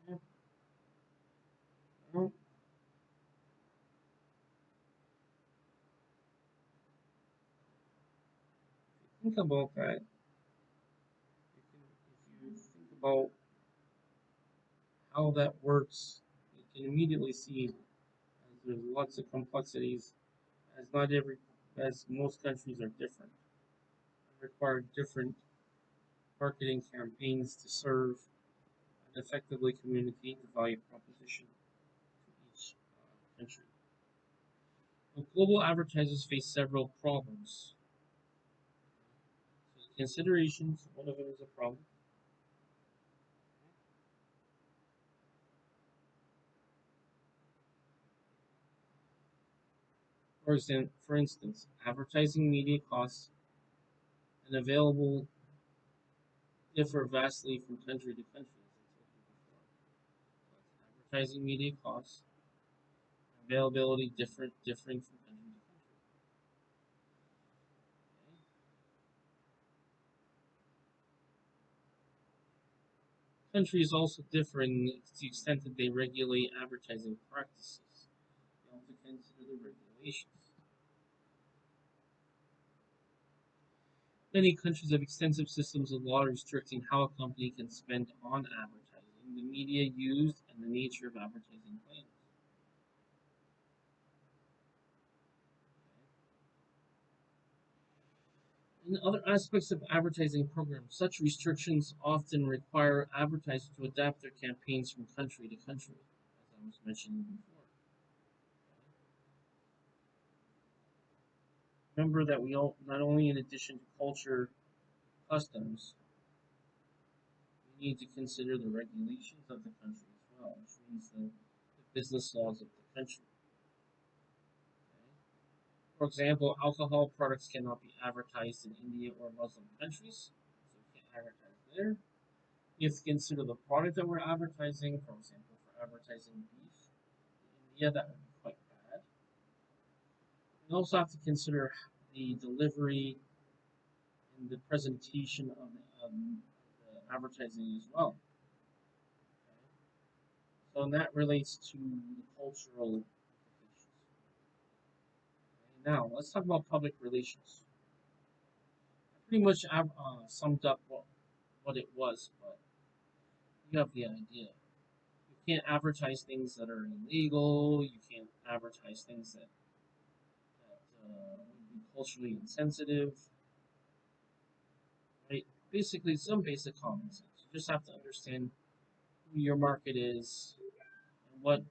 Yeah. Well, think about that. If you think about how that works, you can immediately see there's lots of complexities, as not every, as most countries are different, require different marketing campaigns to serve and effectively communicate the value proposition to each country. But global advertisers face several problems. So considerations, one of them is a problem. For instance, advertising media costs and available differ vastly from country to country, as I told you before. So advertising media costs, availability differing from country to country. Okay? Countries also differ in the extent that they regulate advertising practices. You have to consider the regulations. Many countries have extensive systems of law restricting how a company can spend on advertising, the media used, and the nature of advertising claims. In other aspects of advertising programs, such restrictions often require advertisers to adapt their campaigns from country to country, as I was mentioning before. Remember that we all, not only in addition to culture, customs, we need to consider the regulations of the country as well, which means the business laws of the country. Okay? For example, alcohol products cannot be advertised in India or Muslim countries, so we can't advertise there. You have to consider the product that we're advertising. For example, if we're advertising beef in India, that would be quite bad. We also have to consider the delivery and the presentation of the advertising as well. Okay? So, and that relates to the cultural implications. Okay? Now, let's talk about public relations. I pretty much summed up what it was, but you have the idea. You can't advertise things that are illegal. You can't advertise things that would be culturally insensitive. Right? Basically, some basic common sense. You just have to understand who your market is and what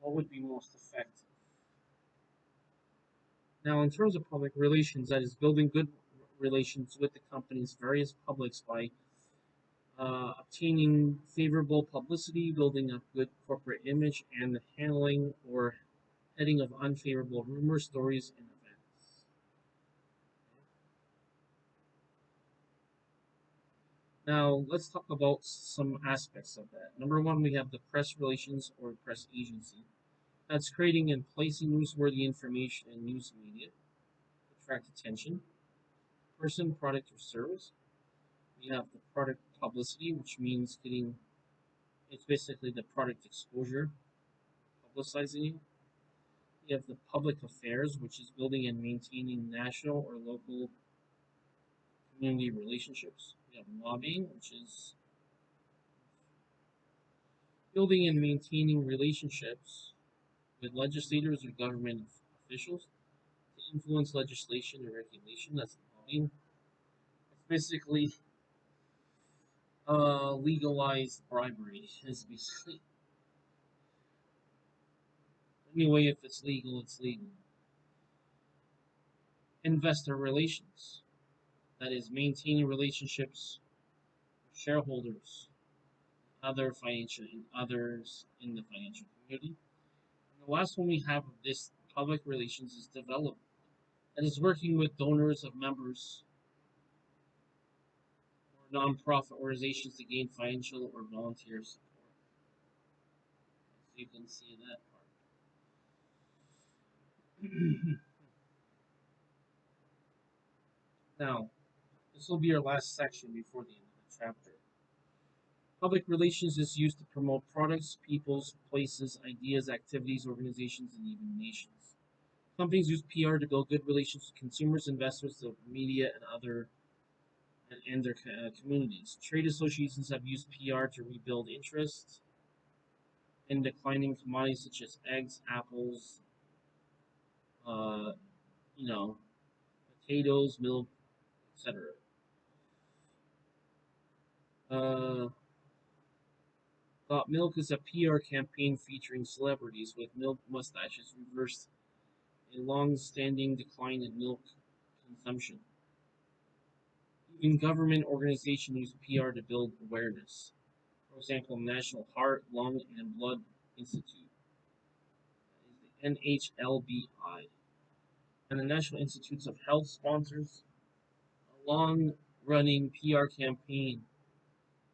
would be most effective. Now, in terms of public relations, that is building good relations with the company's various publics by obtaining favorable publicity, building a good corporate image, and the handling or heading of unfavorable rumors, stories, and events. Now, let's talk about some aspects of that. Number one, we have the press relations or press agency. That's creating and placing newsworthy information in news media to attract attention. Person, product, or service. We have the product publicity, which means it's basically the product exposure, publicizing it. You have the public affairs, which is building and maintaining national or local community relationships. We have lobbying, which is building and maintaining relationships with legislators or government officials to influence legislation or regulation. That's lobbying. It's basically legalized bribery. Is basically anyway, if it's legal, it's legal. Investor relations. That is maintaining relationships with shareholders, others in the financial community. And the last one we have of this public relations is development. That is working with donors of members or nonprofit organizations to gain financial or volunteer support. So you can see that part. Now, this will be our last section before the end of the chapter. Public relations is used to promote products, peoples, places, ideas, activities, organizations, and even nations. Companies use PR to build good relations with consumers, investors, the media, and their communities. Trade associations have used PR to rebuild interest in declining commodities such as eggs, apples, uh, you know, potatoes, milk, etc. Got Milk is a PR campaign featuring celebrities with milk mustaches reversed a long-standing decline in milk consumption. Even government organizations use PR to build awareness. For example, National Heart, Lung, and Blood Institute, the NHLBI, and the National Institutes of Health sponsors a long-running PR campaign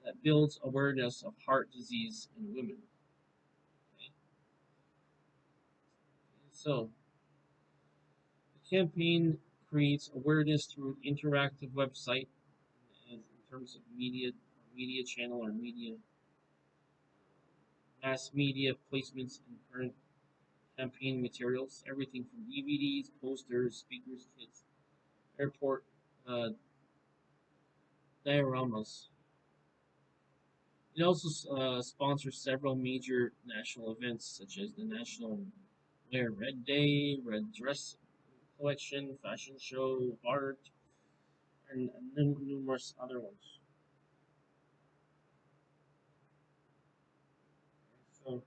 that builds awareness of heart disease in women. Okay? So, the campaign creates awareness through an interactive website in terms of media channel or mass media placements and current campaign materials, everything from DVDs, posters, speakers, kits, airport dioramas. It also sponsors several major national events, such as the National Wear Red Day, Red Dress Collection, Fashion Show, Art, and numerous other ones. So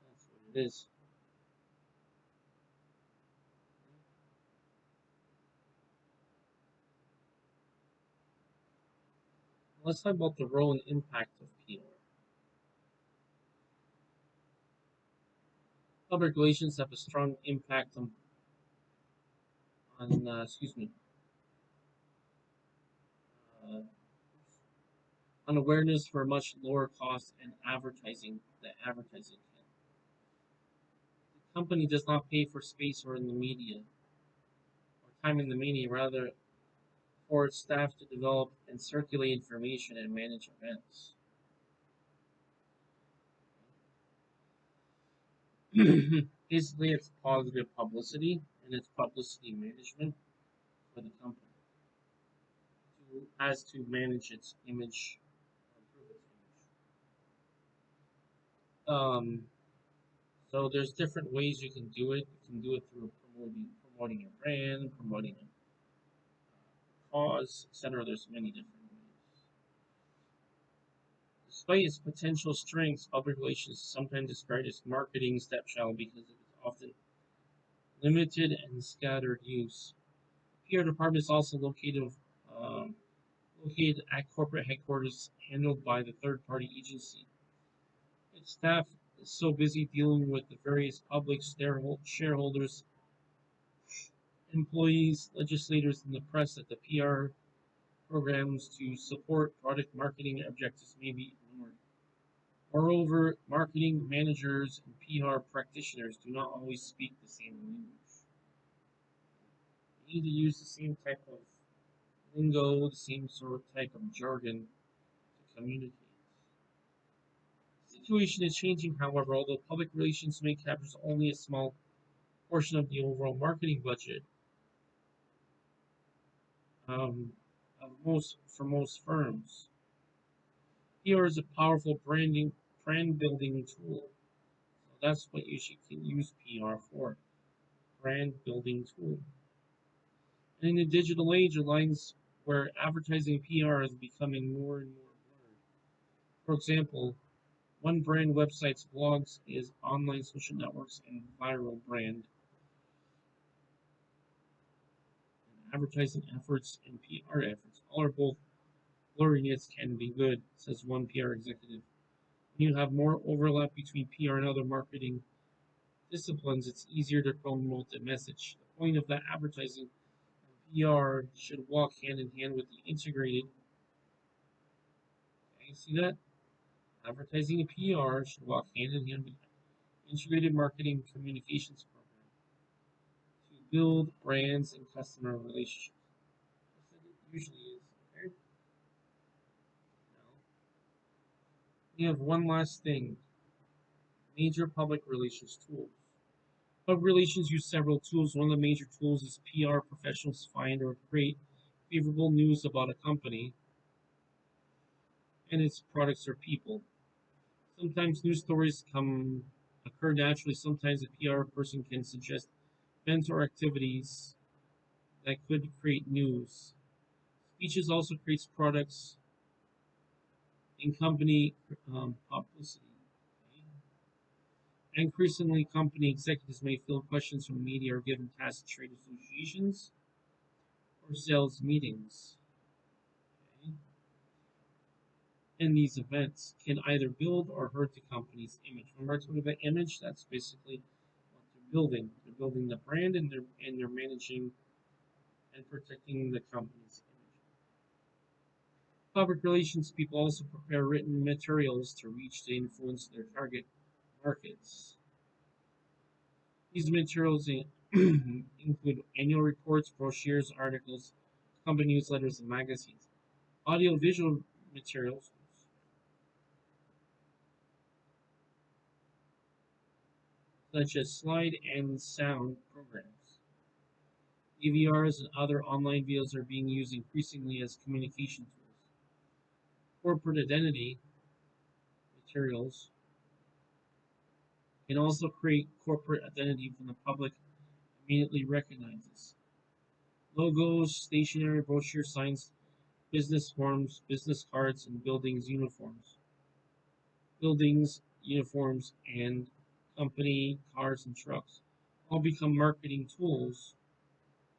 that's what it is. Let's talk about the role and impact of PR. Public relations have a strong impact uh, on awareness for a much lower cost and advertising than advertising can. The company does not pay for space or in the media or time in the media, rather for its staff to develop and circulate information and manage events. Basically, it's positive publicity and it's publicity management for the company as to manage its image or improve its image. So there's different ways you can do it. You can do it through promoting a brand, promoting a cause, etc. There's many different ways. Despite its potential strengths, public relations is sometimes described as marketing stepchild because it is often limited and scattered use. PR department is also um, located at corporate headquarters, handled by the third-party agency. Its staff is so busy dealing with the various public shareholders, employees, legislators, and the press that the PR programs to support product marketing objectives may be ignored. Moreover, marketing managers and PR practitioners do not always speak the same language. You need to use the same type of lingo, the same sort of type of jargon to communicate. The situation is changing, however, although public relations may capture only a small portion of the overall marketing budget of most firms. PR is a powerful brand building tool. So that's what can use PR for. Brand building tool. And in the digital age, the lines where advertising and PR is becoming more and more blurred. For example, one brand website's blogs is online social networks and viral brand and advertising efforts and PR efforts. All are both blurriness can be good, says one PR executive. When you have more overlap between PR and other marketing disciplines, it's easier to promote the message. The point of that advertising and PR should walk hand in hand with the integrated. Okay, see that? Advertising and PR should walk hand in hand with integrated marketing communications program to build brands and customer relationships. That's what it usually is. Okay? Now, we have one last thing major public relations tools. Public relations use several tools. One of the major tools is PR professionals find or create favorable news about a company and its products or people. Sometimes news stories occur naturally. Sometimes a PR person can suggest events or activities that could create news. Speeches also creates products and company publicity. Increasingly, company executives may field questions from media or given tasks at trade associations or sales meetings. Okay? And these events can either build or hurt the company's image. When we're talking about image, that's basically what they're building. They're building the brand and they're managing and protecting the company's image. Public relations people also prepare written materials to reach to influence their target markets. These materials include annual reports, brochures, articles, company newsletters, and magazines. Audio-visual materials, such as slide and sound programs. DVRs and other online videos are being used increasingly as communication tools. Corporate identity materials can also create corporate identity from the public immediately recognizes. Logos, stationery, brochure signs, business forms, business cards, and buildings, uniforms, and company cars and trucks all become marketing tools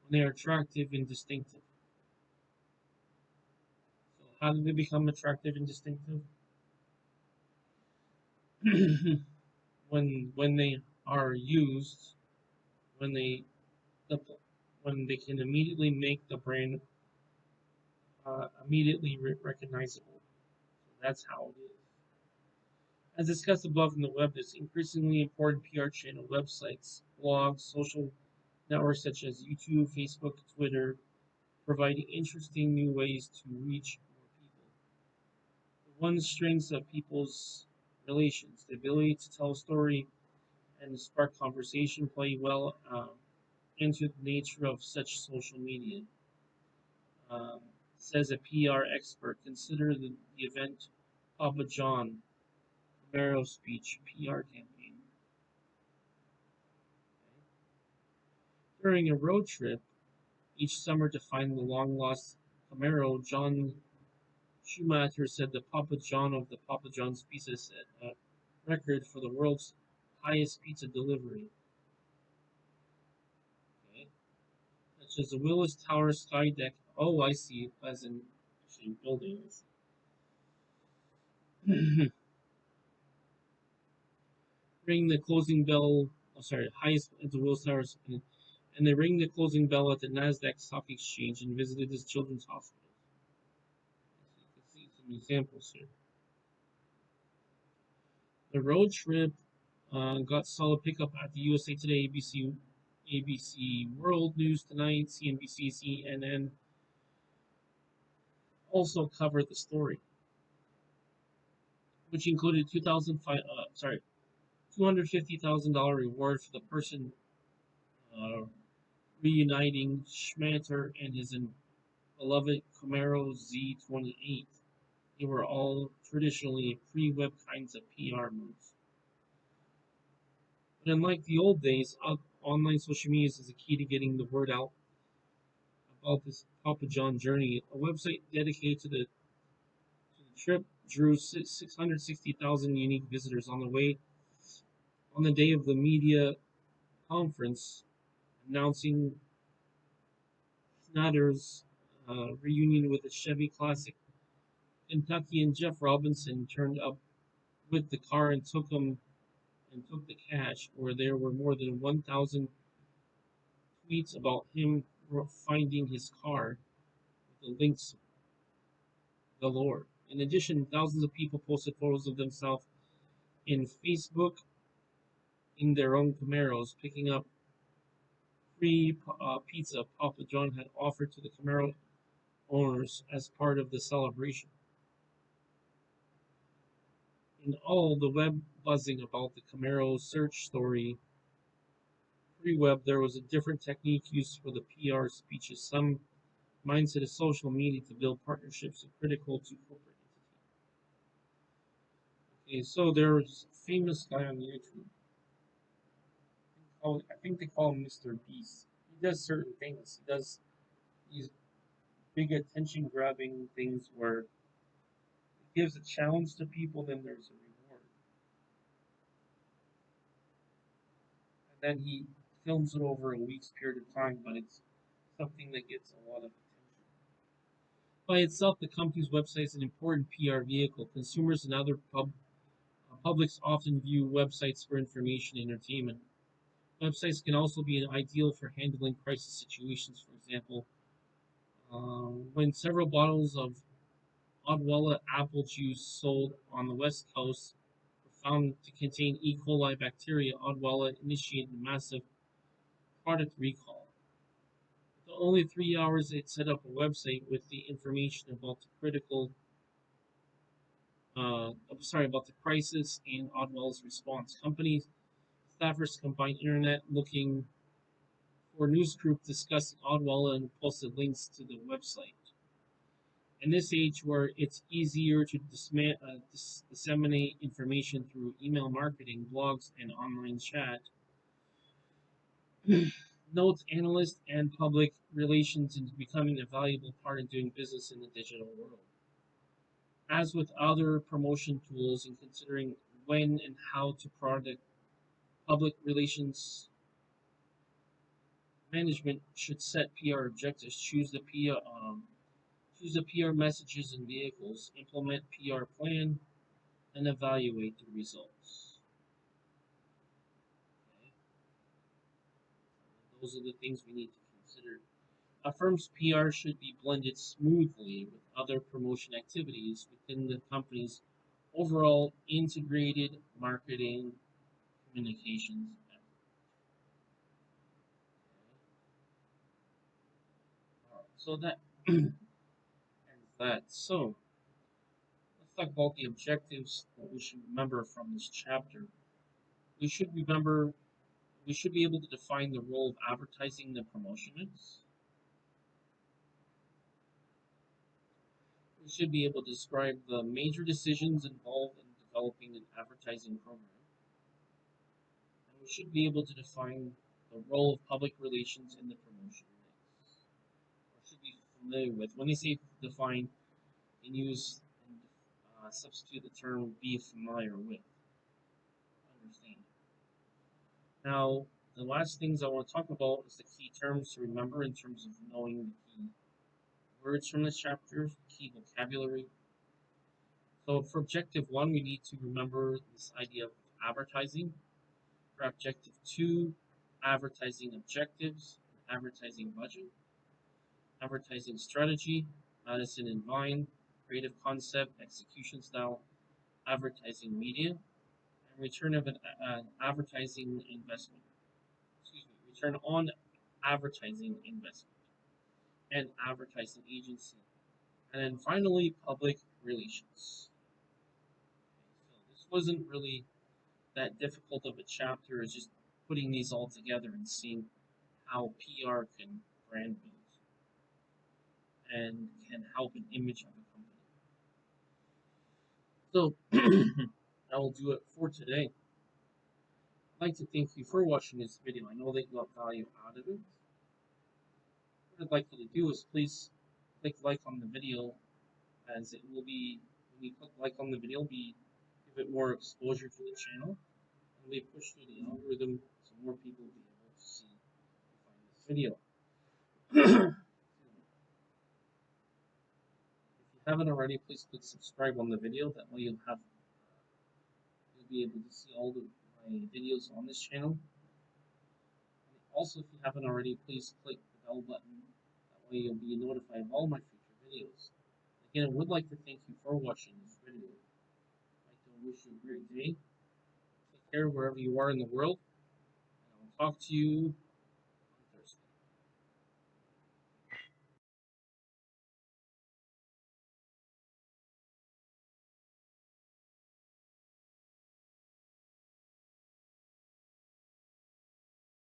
when they are attractive and distinctive. How do they become attractive and distinctive? When they are used, when they the, when they can immediately make the brand immediately recognizable. So that's how it is. As discussed above in the web, there's increasingly important PR channel websites, blogs, social networks such as YouTube, Facebook, Twitter, providing interesting new ways to reach more people. One strengths of people's relations, the ability to tell a story and spark conversation play well into the nature of such social media. Um, Says a PR expert, consider the event Papa John Camaro speech PR campaign. During a road trip each summer to find the long lost Camaro, John Schumacher said the Papa John of the Papa John's pizza set a record for the world's highest pizza delivery. Okay. Such as the Willis Tower Sky Deck. Oh, I see. As in actually buildings. Ring the closing bell. Oh, sorry, highest at the Willis Towers. And they rang the closing bell at the Nasdaq Stock Exchange and visited his children's hospital. So you can see some examples here. The road trip got solid pickup at the USA Today, ABC World News Tonight, CNBC, CNN also covered the story, which included $250,000 reward for the person uh, reuniting Schmatter and his beloved Camaro Z28. They were all traditionally pre-web kinds of PR moves. But unlike the old days, online social media is the key to getting the word out about this Papa John journey. A website dedicated to the trip drew 660,000 unique visitors on the way on the day of the media conference announcing Snyder's reunion with the Chevy Classic. Kentucky and Jeff Robinson turned up with the car and took the cash, where there were more than 1,000 tweets about him finding his car with the links galore. In addition, thousands of people posted photos of themselves in Facebook in their own Camaros, picking up free pizza Papa John had offered to the Camaro owners as part of the celebration. In all the web buzzing about the Camaro search story pre-web, there was a different technique used for the PR speeches. Some mindset of social media to build partnerships are critical to corporate entities. Okay, so there's a famous guy on YouTube. I think they call him Mr. Beast. He does certain things. He does these big attention grabbing things where he gives a challenge to people, then there's a reward. And then he films it over a week's period of time, but it's something that gets a lot of attention. By itself, the company's website is an important PR vehicle. Consumers and other publics often view websites for information and entertainment. Websites can also be ideal for handling crisis situations. For example, when several bottles of Odwalla apple juice sold on the West Coast were found to contain E. coli bacteria, Odwalla initiated a massive product recall. For only 3 hours, it set up a website with the information about the about the crisis and Odwall's response. Company staffers combined internet looking for a news group discussing Odwalla and posted links to the website. In this age where it's easier to disseminate information through email marketing, blogs, and online chat, notes analysts and public relations is becoming a valuable part of doing business in the digital world. As with other promotion tools, in considering when and how to product public relations management should set PR objectives, choose Choose the PR messages and vehicles, implement PR plan, and evaluate the results. Okay? Those are the things we need to consider. A firm's PR should be blended smoothly with other promotion activities within the company's overall integrated marketing communications effort. Okay? Alright, so that ends that. So let's talk about the objectives that we should remember from this chapter. We should remember we should be able to define the role of advertising and promotion is. We should be able to describe the major decisions involved in developing an advertising program. And we should be able to define the role of public relations in the promotion mix. Or should be familiar with. When they say define, and use and substitute the term be familiar with. Understand. Now, the last things I want to talk about is the key terms to remember in terms of knowing the key words from this chapter, key vocabulary. So for objective 1, we need to remember this idea of advertising. For objective 2, advertising objectives, advertising budget, advertising strategy, Madison and Vine, creative concept, execution style, advertising media, and return of an advertising investment. Excuse me, return on advertising investment and advertising agency. And then finally, public relations. Okay, so this wasn't really that difficult of a chapter. It's just putting these all together and seeing how PR can brand build and can help an image of a company. So that will do it for today. I'd like to thank you for watching this video. I know that you got value out of it. What I'd like you to do is please click like on the video, as it will be, when you click like on the video, give it more exposure to the channel, and we push through the algorithm so more people will be able to see and find this video. If you haven't already, please click subscribe on the video. That way you'll be able to see all my videos on this channel. And also, if you haven't already, please click the bell button. That way you'll be notified of all my future videos. Again, I would like to thank you for watching this video. I'd like to wish you a great day. Take care wherever you are in the world. And I'll talk to you